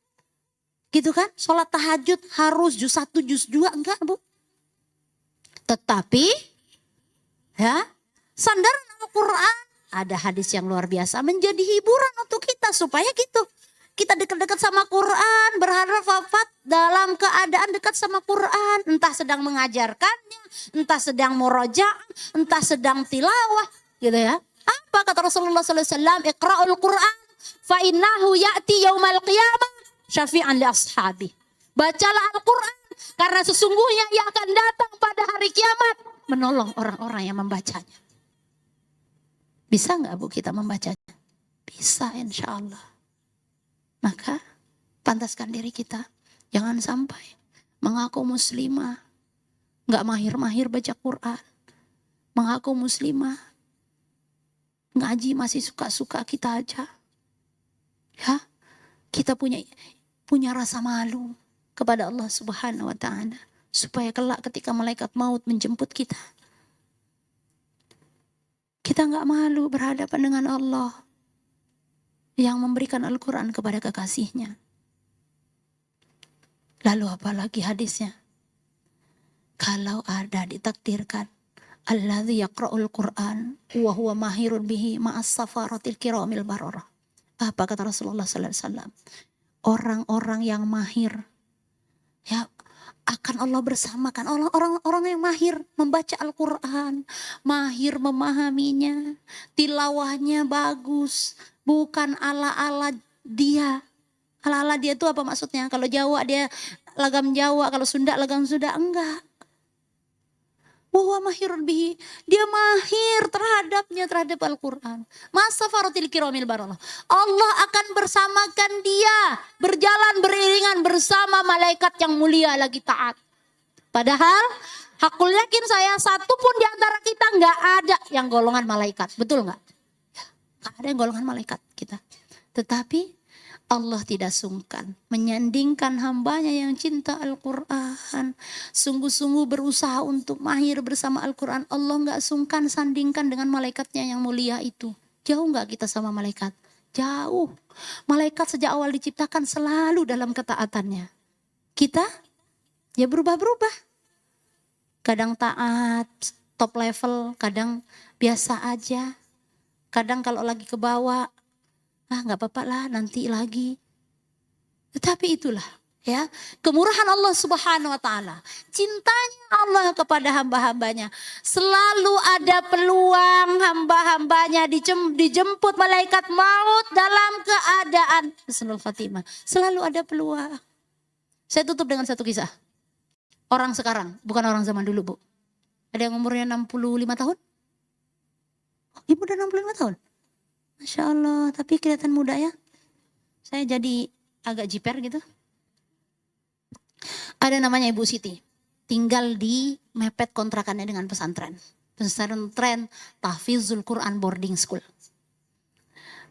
Gitu kan, sholat tahajud harus juz 1, juz 2, enggak bu. Tetapi, ya, sandaran Al-Quran, ada hadis yang luar biasa menjadi hiburan untuk kita. Supaya gitu, kita dekat-dekat sama Quran, berharap wafat dalam keadaan dekat sama Quran. Entah sedang mengajarkannya, entah sedang murojaah, entah sedang tilawah, gitu ya. Apa kata Rasulullah SAW, Iqra'ul Quran, fa innahu ya'ti yaumal qiyamah. Syafi'an li ashabi. Bacalah Al-Quran. Karena sesungguhnya ia akan datang pada hari kiamat. Menolong orang-orang yang membacanya. Bisa gak bu kita membacanya? Bisa insya Allah. Maka pantaskan diri kita. Jangan sampai mengaku muslimah. Gak mahir-mahir baca Quran. Mengaku muslimah. Ngaji masih suka-suka kita aja. Ya. kita punya rasa malu kepada Allah Subhanahu wa taala, supaya kelak ketika malaikat maut menjemput kita, kita nggak malu berhadapan dengan Allah yang memberikan Al-Quran kepada kekasihnya. Lalu apalagi hadisnya? Kalau ada ditakdirkan alladzi yaqra'ul Qur'an wa huwa mahirun bihi ma'as safaratil kiramil bararah. Apa kata Rasulullah sallallahu alaihi wasallam? Orang-orang yang mahir, ya, akan Allah bersamakan orang-orang yang mahir membaca Al-Quran, mahir memahaminya, tilawahnya bagus, bukan ala-ala dia. Ala-ala dia itu apa maksudnya? Kalau Jawa dia lagam Jawa, kalau Sunda lagam Sunda, enggak. Wahwa mahirun bihi, dia mahir terhadap Al-Quran. Masa faratil kiramil barallah. Allah akan bersamakan dia, berjalan beriringan bersama malaikat yang mulia lagi taat. Padahal hakul yakin saya, satu pun di antara kita nggak ada yang golongan malaikat, betul nggak? Nggak ada yang golongan malaikat kita. Tetapi Allah tidak sungkan menyandingkan hambanya yang cinta Al-Quran. Sungguh-sungguh berusaha untuk mahir bersama Al-Quran. Allah gak sungkan sandingkan dengan malaikatnya yang mulia itu. Jauh gak kita sama malaikat? Jauh. Malaikat sejak awal diciptakan selalu dalam ketaatannya. Kita ya berubah-berubah. Kadang taat, top level, kadang biasa aja. Kadang kalau lagi ke bawah, nggak apa-apa lah, nanti lagi. Tetapi itulah ya kemurahan Allah Subhanahu wa taala. Cintanya Allah kepada hamba-hambanya. Selalu ada peluang hamba-hambanya dijemput malaikat maut dalam keadaan husnul khatimah. Selalu ada peluang. Saya tutup dengan satu kisah. Orang sekarang, bukan orang zaman dulu, Bu. Ada yang umurnya 65 tahun? Oh, ibu udah 65 tahun? Masya Allah, tapi kelihatan muda ya. Saya jadi agak jiper gitu. Ada namanya Ibu Siti. Tinggal di mepet kontrakannya dengan pesantren. Pesantren Tahfizul Quran Boarding School.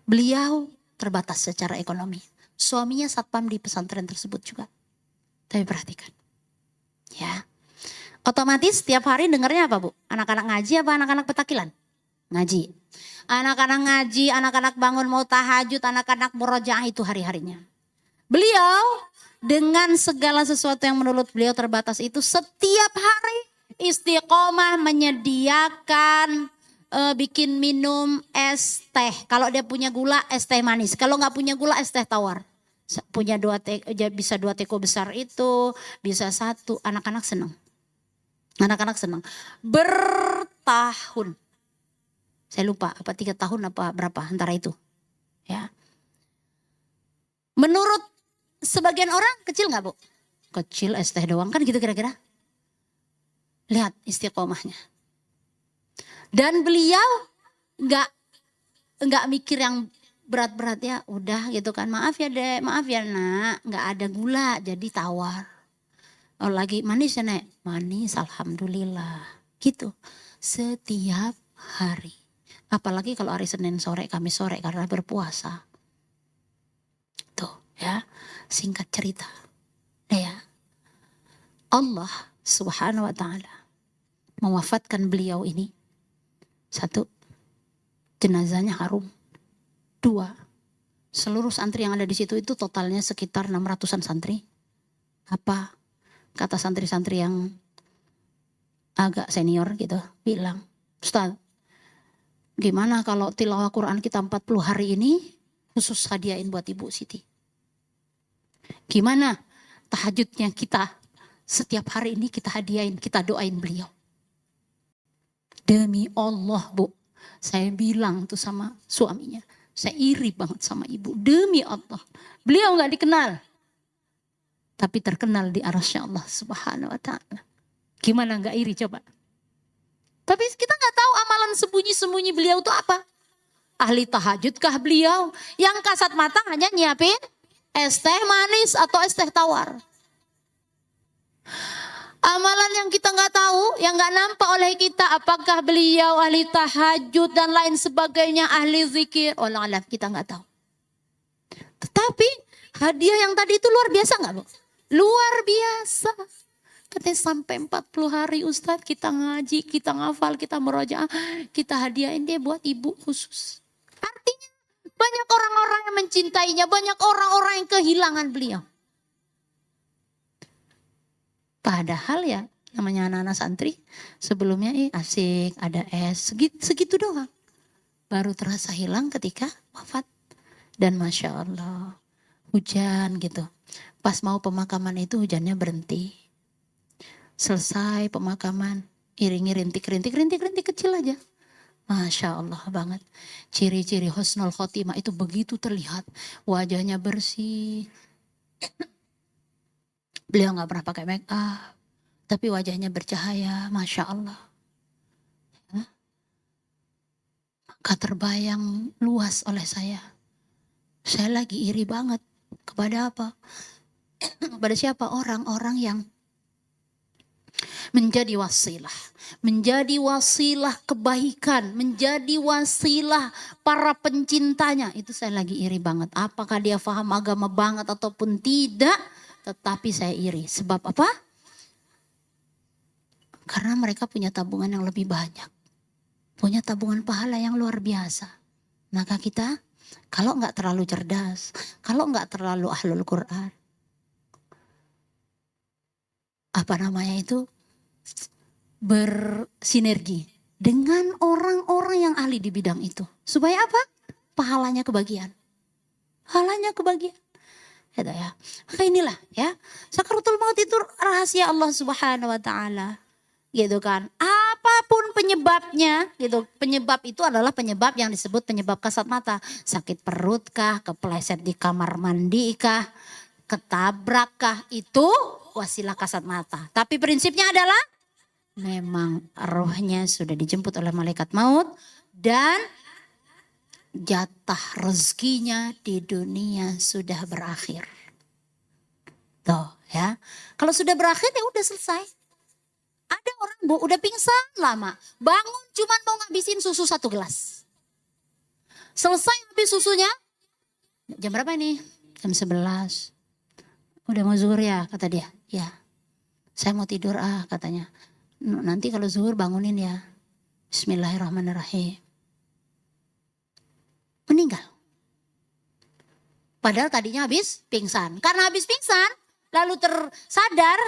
Beliau terbatas secara ekonomi. Suaminya satpam di pesantren tersebut juga. Tapi perhatikan. Ya. Otomatis tiap hari dengarnya apa, Bu? Anak-anak ngaji apa anak-anak petakilan? Ngaji. Anak-anak ngaji, anak-anak bangun mau tahajud, anak-anak murojaah itu hari-harinya. Beliau dengan segala sesuatu yang menurut beliau terbatas itu setiap hari istiqomah menyediakan bikin minum es teh. Kalau dia punya gula es teh manis, kalau nggak punya gula es teh tawar. Punya bisa 2 teko besar itu, bisa 1, anak-anak senang. Anak-anak senang. Bertahun. Saya lupa apa 3 tahun apa berapa antara itu. Ya. Menurut sebagian orang kecil nggak, Bu? Kecil es teh doang kan gitu kira-kira. Lihat istiqomahnya. Dan beliau nggak mikir yang berat-berat ya, udah gitu kan. Maaf ya Dek, maaf ya Nak, nggak ada gula jadi tawar. Oh lagi manis ya Nek? Manis alhamdulillah. Gitu. Setiap hari. Apalagi kalau hari Senin sore, Kamis sore karena berpuasa. Tuh ya, singkat cerita. Ya, Allah Subhanahu wa taala mewafatkan beliau ini. 1, jenazahnya harum. 2, seluruh santri yang ada di situ itu totalnya sekitar 600-an santri. Apa kata santri-santri yang agak senior gitu bilang, Ustaz, gimana kalau tilawah Quran kita 40 hari ini khusus hadiahin buat Ibu Siti? Gimana tahajudnya kita setiap hari ini kita hadiahin, kita doain beliau. Demi Allah, Bu, saya bilang tuh sama suaminya, saya iri banget sama ibu. Demi Allah, beliau gak dikenal, tapi terkenal di arasy Allah Subhanahu wa taala. Gimana gak iri coba? Tapi kita gak tahu amalan sembunyi-sembunyi beliau itu apa. Ahli tahajudkah beliau? Yang kasat mata hanya nyiapin es teh manis atau es teh tawar. Amalan yang kita nggak tahu, yang nggak nampak oleh kita, apakah beliau ahli tahajud dan lain sebagainya, ahli zikir, wallah alam kita nggak tahu. Tetapi Hadiah yang tadi itu luar biasa gak Bu? Luar biasa. Katanya sampai 40 hari Ustadz kita ngaji, kita ngafal, kita merojaah, kita hadiahin dia buat ibu khusus. Artinya banyak orang-orang yang mencintainya, banyak orang-orang yang kehilangan beliau. Padahal ya namanya anak-anak santri sebelumnya asik, ada es, segitu doang. Baru terasa hilang ketika wafat. Dan Masya Allah hujan gitu. Pas mau pemakaman itu hujannya berhenti. Selesai pemakaman, iringi rintik-rintik kecil aja. Masya Allah banget. Ciri-ciri husnul khotimah itu begitu terlihat. Wajahnya bersih. Beliau gak pernah pakai make up. Tapi wajahnya bercahaya. Masya Allah. Maka terbayang luas oleh saya. Saya lagi iri banget. Kepada apa? Kepada siapa? Orang-orang yang menjadi wasilah. Menjadi wasilah kebaikan. Menjadi wasilah para pencintanya. Itu saya lagi iri banget. Apakah dia paham agama banget ataupun tidak. Tetapi saya iri. Sebab apa? Karena mereka punya tabungan yang lebih banyak. Punya tabungan pahala yang luar biasa. Maka kita kalau nggak terlalu cerdas. Kalau nggak terlalu ahlul Quran. Apa namanya itu? Bersinergi dengan orang-orang yang ahli di bidang itu. Supaya apa? Pahalanya kebagian. Pahalanya kebagian. Gitu ya. Maka inilah ya. Sakaratul maut itu rahasia Allah Subhanahu wa taala. Gitu kan. Apapun penyebabnya, gitu. Penyebab itu adalah penyebab yang disebut penyebab kasat mata. Sakit perut kah, kepleset di kamar mandi kah, ketabrak kah, itu wasilah kasat mata. Tapi prinsipnya adalah memang rohnya sudah dijemput oleh malaikat maut dan jatah rezekinya di dunia sudah berakhir. Tuh ya. Kalau sudah berakhir ya udah selesai. Ada orang Bu udah pingsan lama. Bangun cuman mau ngabisin susu 1 gelas. Selesai habis susunya. Jam berapa ini? Jam 11. Udah mau zuhur ya kata dia. Ya. Saya mau tidur katanya. Nanti kalau zuhur bangunin ya. Bismillahirrahmanirrahim. Meninggal. Padahal tadinya habis pingsan. Karena habis pingsan lalu tersadar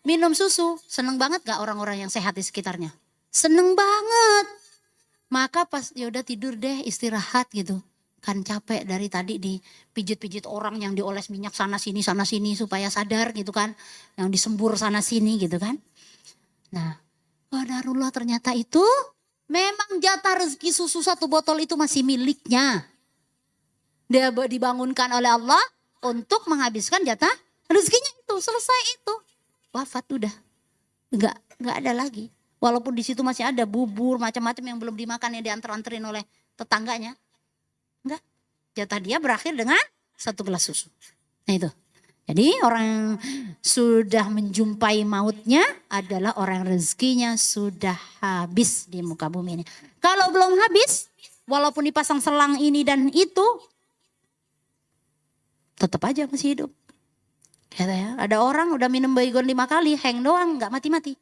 minum susu. Seneng banget gak orang-orang yang sehat di sekitarnya? Seneng banget. Maka pas ya udah tidur deh istirahat gitu. Kan capek dari tadi dipijit-pijit orang yang dioles minyak sana sini supaya sadar gitu kan. Yang disembur sana sini gitu kan. Nah qadarullah ternyata itu memang jatah rezeki susu 1 botol itu masih miliknya. Dia dibangunkan oleh Allah untuk menghabiskan jatah rezekinya itu. Selesai itu. Wafat udah. Enggak ada lagi. Walaupun di situ masih ada bubur macam-macam yang belum dimakan yang diantar-anterin oleh tetangganya. Enggak. Jatah dia berakhir dengan 1 gelas susu. Nah itu. Jadi orang yang sudah menjumpai mautnya adalah orang yang rezekinya sudah habis di muka bumi ini. Kalau belum habis, walaupun dipasang selang ini dan itu, tetap aja masih hidup. Gitu ya. Ada orang udah minum baygon 5 kali, hang doang, gak mati-mati.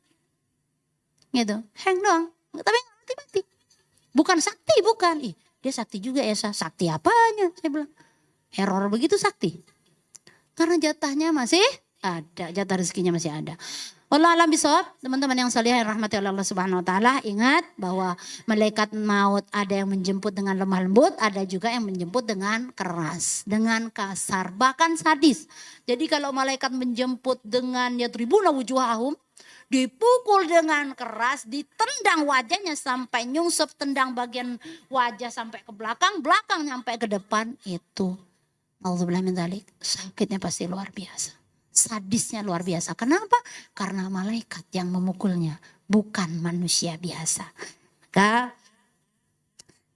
Gitu, hang doang, tapi gak mati-mati. Bukan sakti, bukan. Dia sakti juga ya, sakti apanya? Saya bilang, error begitu sakti. Karena jatahnya masih ada, jatah rezekinya masih ada. Wallahu a'lam bishawab, teman-teman yang salihah yang rahmati Allah Subhanahu wa taala, ingat bahwa malaikat maut ada yang menjemput dengan lemah lembut, ada juga yang menjemput dengan keras, dengan kasar, bahkan sadis. Jadi kalau malaikat menjemput dengan yatribuna wujuhahum, dipukul dengan keras, ditendang wajahnya sampai nyungsep, tendang bagian wajah sampai ke belakang, belakang sampai ke depan, itu Alhamdulillah min dzalik, sakitnya pasti luar biasa. Sadisnya luar biasa. Kenapa? Karena malaikat yang memukulnya, bukan manusia biasa. Maka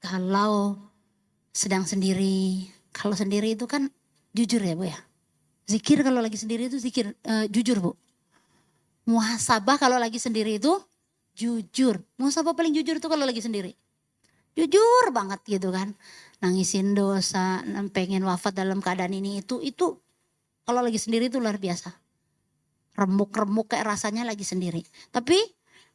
kalau sedang sendiri, kalau sendiri itu kan jujur ya Bu ya. Zikir kalau lagi sendiri itu zikir, jujur Bu. Muhasabah kalau lagi sendiri itu jujur. Muhasabah paling jujur itu kalau lagi sendiri. Jujur banget gitu kan. Nangisin dosa, pengen wafat dalam keadaan ini itu Kalau lagi sendiri itu luar biasa. Remuk-remuk kayak rasanya lagi sendiri. Tapi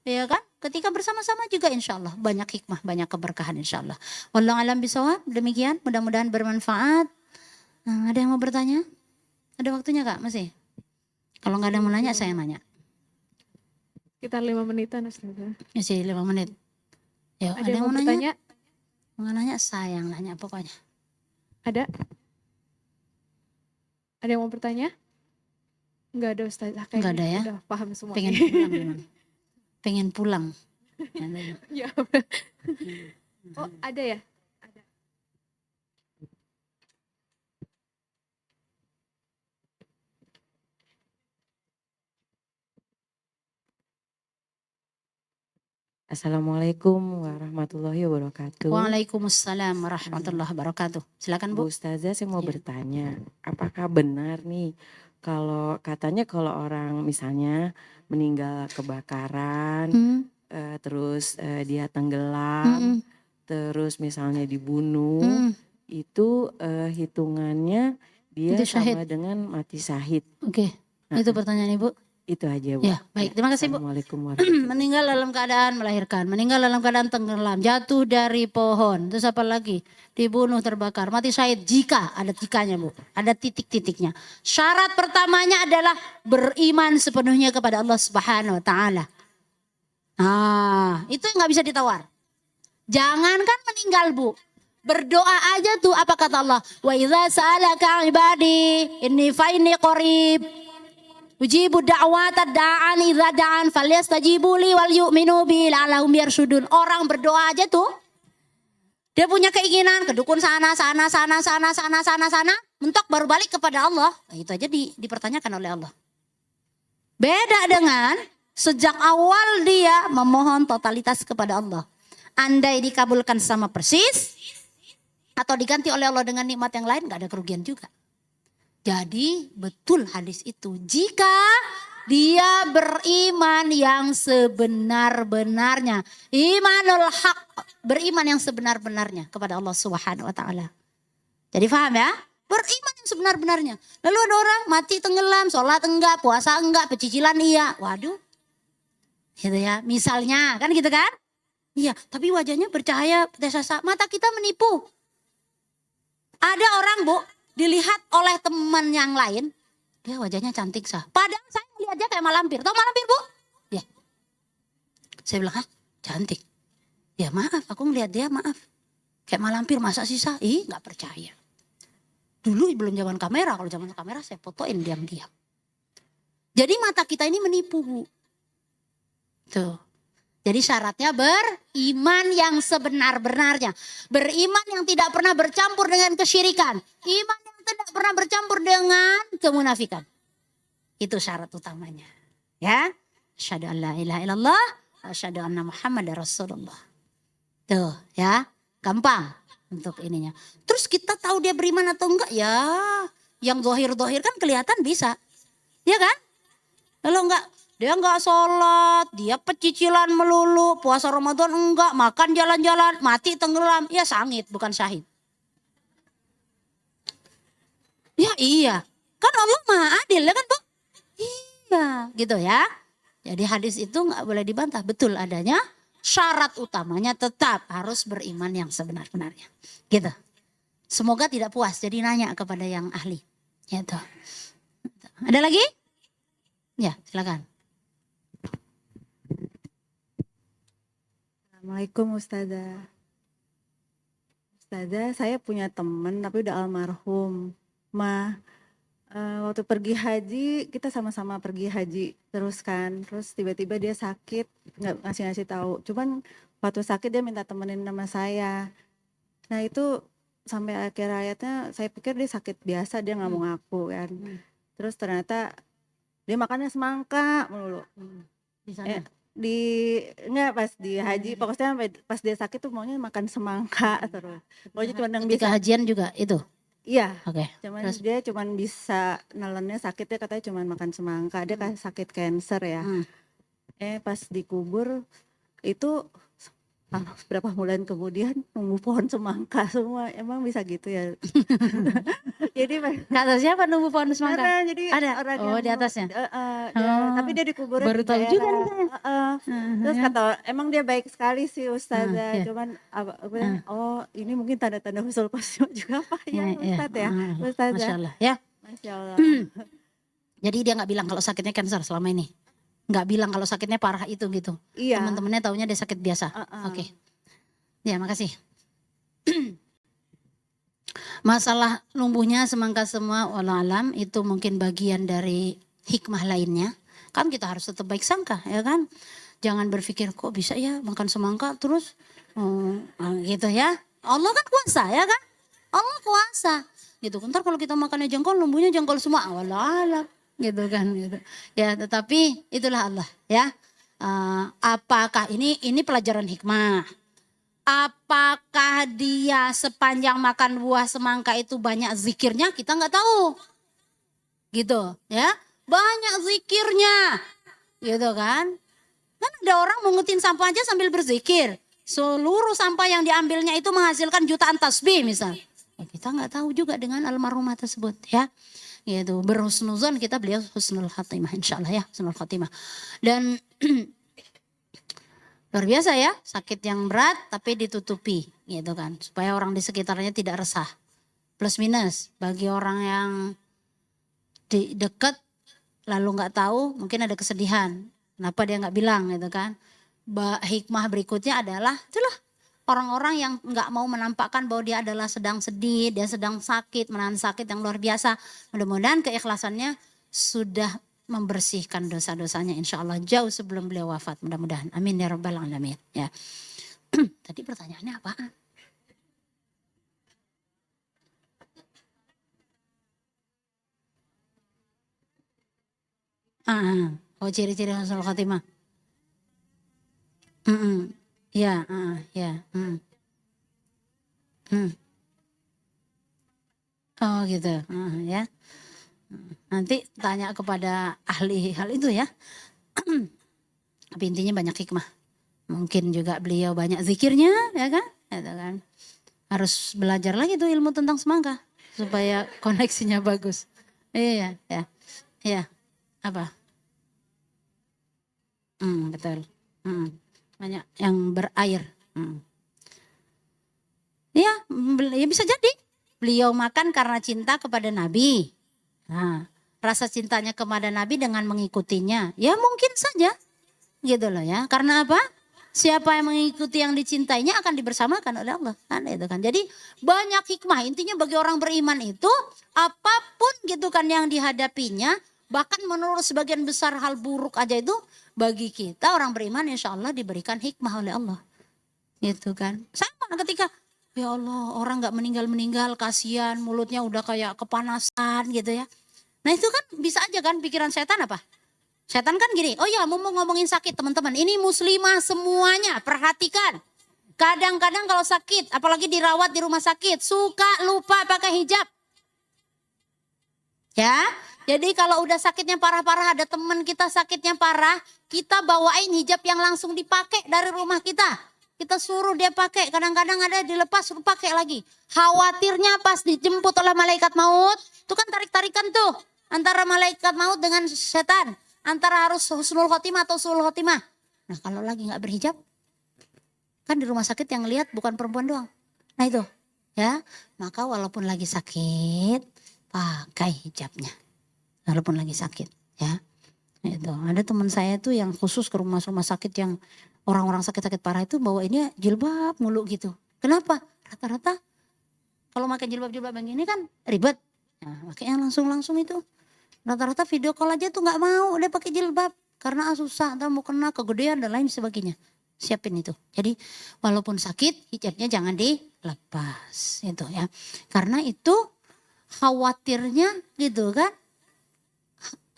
ya kan ketika bersama-sama juga insya Allah banyak hikmah, banyak keberkahan insya Allah. Wallahu alam bisawab, demikian mudah-mudahan bermanfaat. Nah, ada yang mau bertanya? Ada waktunya Kak masih? Kalau nggak ada yang mau nanya saya nanya. Sekitar 5 menitan Ustazah. Masih 5 menit. Yuk, Ada yang mau bertanya? Mau nanya saya yang nanya pokoknya. Ada? Ada yang mau bertanya? Enggak ada Ustazah. Enggak ada ya? Udah paham semua. Pengen pulang memang. Pengen pulang. Ya. Oh ada ya? Ada. Assalamualaikum warahmatullahi wabarakatuh. Waalaikumsalam warahmatullahi wabarakatuh. Silakan Bu. Bu Ustazah, saya mau Ya. bertanya, apakah benar nih kalau katanya kalau orang misalnya meninggal kebakaran, Hmm, terus dia tenggelam, hmm, terus misalnya dibunuh, hmm. itu hitungannya dia Itu syahid. sama dengan mati syahid. Oke, itu pertanyaan Ibu. Itu aja Bu. Ya, baik. Terima kasih Bu. Assalamualaikum warahmatullahi Meninggal dalam keadaan melahirkan, meninggal dalam keadaan tenggelam, jatuh dari pohon, terus apa lagi? Dibunuh, terbakar, mati syahid jika ada tikanya Bu, ada titik-titiknya. Syarat pertamanya adalah beriman sepenuhnya kepada Allah Subhanahu Wa Taala. Nah, itu yang nggak bisa ditawar. Jangankan meninggal Bu, berdoa aja tuh apa kata Allah? Wa idza sa'alaka ibadi inni fa inni qarib. Ujibu da'wata da'an idza da'an falyastajibu li wal yu'minu bi la'allahum yarshudun. Orang berdoa aja tuh dia punya keinginan ke dukun sana, mentok baru balik kepada Allah. Nah, itu aja dipertanyakan oleh Allah. Beda dengan sejak awal dia memohon totalitas kepada Allah. Andai dikabulkan sama persis atau diganti oleh Allah dengan nikmat yang lain, gak ada kerugian juga. Jadi betul hadis itu. Jika dia beriman yang sebenar-benarnya. Imanul haq. Beriman yang sebenar-benarnya kepada Allah Subhanahu Wa Taala. Jadi paham ya? Beriman yang sebenar-benarnya. Lalu ada orang mati tenggelam, sholat enggak, puasa enggak, pecicilan iya. Waduh. Gitu ya. Misalnya kan gitu kan? Iya, tapi wajahnya bercahaya, sasa. Mata kita menipu. Ada orang Bu, dilihat oleh teman yang lain, dia wajahnya cantik sah. Padahal saya melihat dia kayak malampir. Tahu malampir Bu? Ya. Saya bilang, cantik. Ya maaf, aku ngelihat dia maaf. Kayak malampir masa sih sah? Ih, gak percaya. Dulu belum zaman kamera, kalau zaman kamera saya fotoin diam-diam. Jadi mata kita ini menipu Bu. Tuh. Jadi syaratnya beriman yang sebenar-benarnya. Beriman yang tidak pernah bercampur dengan kesyirikan. Iman yang tidak pernah bercampur dengan kemunafikan. Itu syarat utamanya. Ya. Asyhadu an la ilaha illallah. Asyhadu anna Muhammadar Rasulullah. Tuh ya. Gampang untuk ininya. Terus kita tahu dia beriman atau enggak? Ya. Yang zohir-zohir kan kelihatan bisa. Ya kan? Lalu enggak. Dia enggak sholat, dia pecicilan melulu, puasa Ramadan enggak, makan jalan-jalan, mati tenggelam. Ya sangit, bukan syahid. Ya iya, kan Allah maha adil ya kan Bu? Iya, gitu ya. Jadi hadis itu enggak boleh dibantah, betul adanya. Syarat utamanya tetap harus beriman yang sebenar-benarnya. Gitu. Semoga tidak puas, jadi nanya kepada yang ahli. Gitu. Ada lagi? Ya, silakan. Assalamualaikum Ustazah. Ustazah, saya punya teman tapi udah almarhum. Waktu pergi haji, kita sama-sama pergi haji terus kan. Terus tiba-tiba dia sakit, nggak ngasih tahu. Cuman waktu sakit dia minta temenin sama saya. Nah itu sampai akhir hayatnya saya pikir dia sakit biasa, dia nggak mau ngaku kan. Terus ternyata dia makannya semangka melulu. Di sana. Enggak pas di haji, pokoknya pas dia sakit tuh maunya makan semangka terus. Pokoknya cuma yang Ketika bisa. hajian juga itu? Iya. Oke. Cuman Terus? dia cuman bisa nelennya sakit, dia katanya cuman makan semangka. Dia kan sakit cancer ya. Pas dikubur itu Berapa bulan kemudian nunggu pohon semangka semua. Emang bisa gitu ya? Jadi Kata siapa nunggu pohon semangka? karena jadi Ada? orang Oh, yang di atasnya? tapi dia dikuburnya Baru di tahu juga nih daerah saya. Terus Ya. kata emang dia baik sekali sih Ustazah, Ya. cuman aku bilang, "Oh, ini mungkin tanda-tanda husnul khotimah juga apa ya Ya. Ustadz ya?" Masya Ustazah. Allah ya. Masya Allah. Jadi dia nggak bilang kalau sakitnya cancer selama ini. Nggak bilang kalau sakitnya parah itu gitu. Iya. Teman-temannya taunya dia sakit biasa. Oke. Ya, makasih. Masalah lumpuhnya semangka semua walau alam itu mungkin bagian dari hikmah lainnya. Kan kita harus tetap baik sangka, ya kan? Jangan berpikir kok bisa ya makan semangka terus gitu ya. Allah kan kuasa, ya kan? Allah kuasa. Gitu. Ntar kalau kita makannya jengkol, lumpuhnya jengkol semua, walau alam gitu kan gitu. Ya, tetapi itulah Allah, ya. Apakah ini pelajaran hikmah? Apakah dia sepanjang makan buah semangka itu banyak zikirnya? Kita nggak tahu. Gitu ya. Banyak zikirnya. Gitu kan. Kan ada orang mengutin sampah aja sambil berzikir. Seluruh sampah yang diambilnya itu menghasilkan jutaan tasbih misal. Ya, kita nggak tahu juga dengan almarhumah tersebut ya. Gitu. Berhusnuzon kita beliau husnul khatimah insyaallah ya. Husnul khatimah. Dan luar biasa ya, sakit yang berat tapi ditutupi gitu kan. Supaya orang di sekitarnya tidak resah. Plus minus bagi orang yang dekat lalu nggak tahu mungkin ada kesedihan. Kenapa dia nggak bilang gitu kan. Hikmah berikutnya adalah itulah orang-orang yang nggak mau menampakkan bahwa dia adalah sedang sedih, dia sedang sakit, menahan sakit yang luar biasa. Mudah-mudahan keikhlasannya sudah membersihkan dosa-dosanya insya Allah jauh sebelum beliau wafat, mudah-mudahan amin ya rabbal alamin ya. Tadi pertanyaannya apaan? Oh ciri-ciri husnul khotimah. Ya, ya. Oh gitu, ya. Nanti tanya kepada ahli hal itu ya. Tapi intinya banyak hikmah. Mungkin juga beliau banyak zikirnya, ya kan? Gitu kan. Harus belajar lagi tuh ilmu tentang semangka supaya koneksinya bagus. Iya, ya. Iya. Apa? Betul. Banyak yang berair. Ya, ya bisa jadi. Beliau makan karena cinta kepada Nabi. Nah, rasa cintanya kepada Nabi dengan mengikutinya. Ya mungkin saja. Gitu loh ya. Karena apa? Siapa yang mengikuti yang dicintainya akan dibersamakan oleh Allah. Kan itu kan. Jadi banyak hikmah. Intinya bagi orang beriman itu apapun gitu kan yang dihadapinya. Bahkan menurut sebagian besar hal buruk aja itu. Bagi kita orang beriman insya Allah diberikan hikmah oleh Allah. Gitu kan. Sama ketika ya Allah orang gak meninggal-meninggal kasihan mulutnya udah kayak kepanasan gitu ya. Nah itu kan bisa aja kan pikiran setan apa? Setan kan gini, oh ya mau ngomongin sakit teman-teman. Ini muslimah semuanya perhatikan. Kadang-kadang kalau sakit apalagi dirawat di rumah sakit suka lupa pakai hijab. Ya, jadi kalau udah sakitnya parah-parah ada teman kita sakitnya parah. Kita bawain hijab yang langsung dipakai dari rumah kita. Kita suruh dia pakai, kadang-kadang ada dilepas suruh pakai lagi. Khawatirnya pas dijemput oleh malaikat maut, itu kan tarik-tarikan tuh. Antara malaikat maut dengan setan. Antara harus husnul khotimah atau suul khotimah. Nah kalau lagi gak berhijab, kan di rumah sakit yang lihat bukan perempuan doang. Nah itu, ya. Maka walaupun lagi sakit, pakai hijabnya. Walaupun lagi sakit, ya. Itu. Ada teman saya tuh yang khusus ke rumah sakit yang orang-orang sakit-sakit parah itu bawa ini jilbab mulu gitu. Kenapa? Rata-rata kalau pakai jilbab-jilbab begini kan ribet. Nah, pakai yang langsung-langsung itu. Rata-rata video call aja tuh nggak mau dia pakai jilbab karena susah, atau mau kena kegedean dan lain sebagainya. Siapin itu. Jadi walaupun sakit hijabnya jangan dilepas itu ya. Karena itu khawatirnya gitu kan.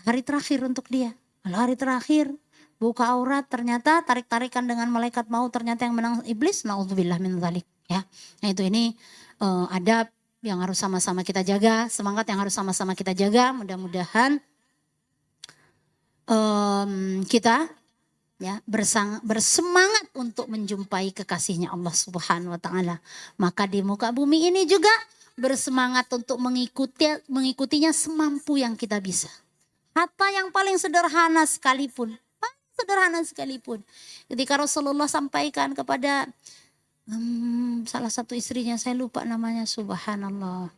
Hari terakhir untuk dia. Kalau hari terakhir buka aurat ternyata tarik-tarikan dengan malaikat maut ternyata yang menang iblis, naudzubillah min dzalik ya. Nah itu ini adab yang harus sama-sama kita jaga, semangat yang harus sama-sama kita jaga. Mudah-mudahan kita ya, bersemangat untuk menjumpai kekasihnya Allah Subhanahu wa taala. Maka di muka bumi ini juga bersemangat untuk mengikutinya semampu yang kita bisa. Hatta yang paling sederhana sekalipun, ketika Rasulullah sampaikan kepada salah satu istrinya, saya lupa namanya, subhanallah.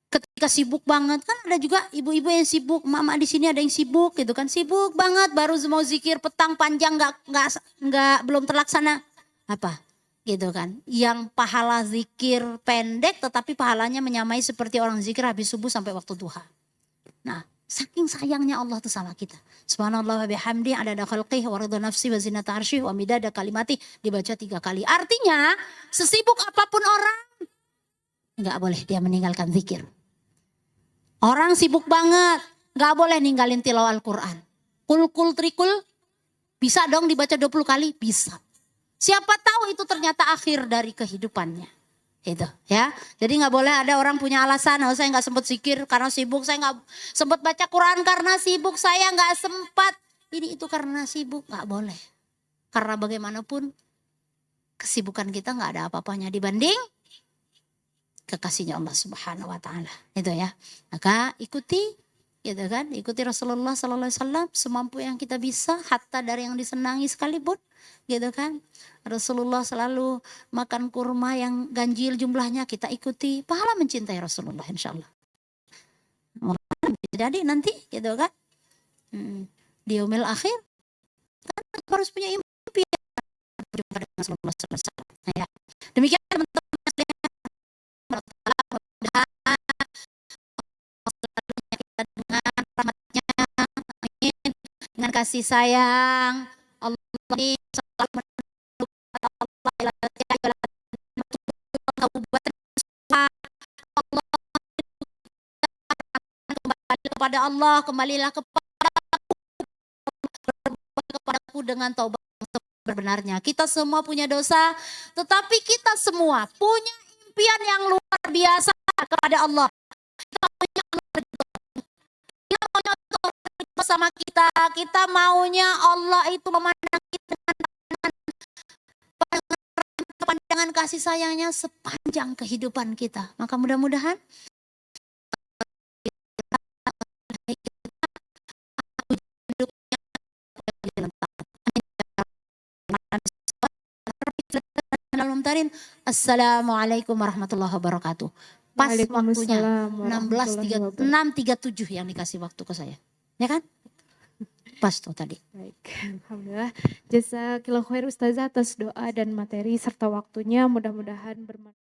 Ketika sibuk banget, kan ada juga ibu-ibu yang sibuk, mama di sini ada yang sibuk gitu kan, sibuk banget, baru mau zikir petang panjang nggak belum terlaksana apa gitu kan, yang pahala zikir pendek tetapi pahalanya menyamai seperti orang zikir habis subuh sampai waktu duha. Nah, saking sayangnya Allah tuh sama kita. Subhanallah wa bihamdi adada khalqih wa ridha nafsi wa zinata arsyih wa midada kalimati, dibaca 3 kali. Artinya sesibuk apapun orang nggak boleh dia meninggalkan zikir. Orang sibuk banget, nggak boleh ninggalin tilawah Al-Quran. Kul trikul, bisa dong dibaca 20 kali? Bisa. Siapa tahu itu ternyata akhir dari kehidupannya. Itu ya. Jadi nggak boleh ada orang punya alasan, oh saya nggak sempat zikir karena sibuk, saya nggak sempat baca Quran karena sibuk, saya nggak sempat ini itu karena sibuk, nggak boleh. Karena bagaimanapun kesibukan kita nggak ada apa-apanya dibanding kekasihnya Allah Subhanahu wa taala. Itu ya. Maka ikuti gitu kan, ikuti Rasulullah sallallahu alaihi wasallam semampu yang kita bisa, hatta dari yang disenangi sekalipun gitu kan. Rasulullah selalu makan kurma yang ganjil jumlahnya, kita ikuti, pahala mencintai Rasulullah insyaallah. Jadi nanti gitu kan. Di yaumil akhir kan harus punya impian berjumpa dengan Rasulullah sallallahu alaihi wasallam. Ya. Demikian teman-teman dengan rahmatnya, amin, dengan kasih sayang Allah ini selalu kepada Allah, kembalilah kepadaku dengan taubat sebenarnya. Kita semua punya dosa, tetapi kita semua punya impian yang luar biasa kepada Allah. Kita punya sama kita maunya Allah itu memandang kita dengan pandangan kasih sayangnya sepanjang kehidupan kita. Maka mudah-mudahan Assalamualaikum warahmatullahi wabarakatuh. Pas waktunya 6:37 yang dikasih waktu ke saya. Ya kan? Pas tuh tadi. Baik, alhamdulillah. Jazakillahu khair Ustazah atas doa dan materi serta waktunya, mudah-mudahan bermanfaat.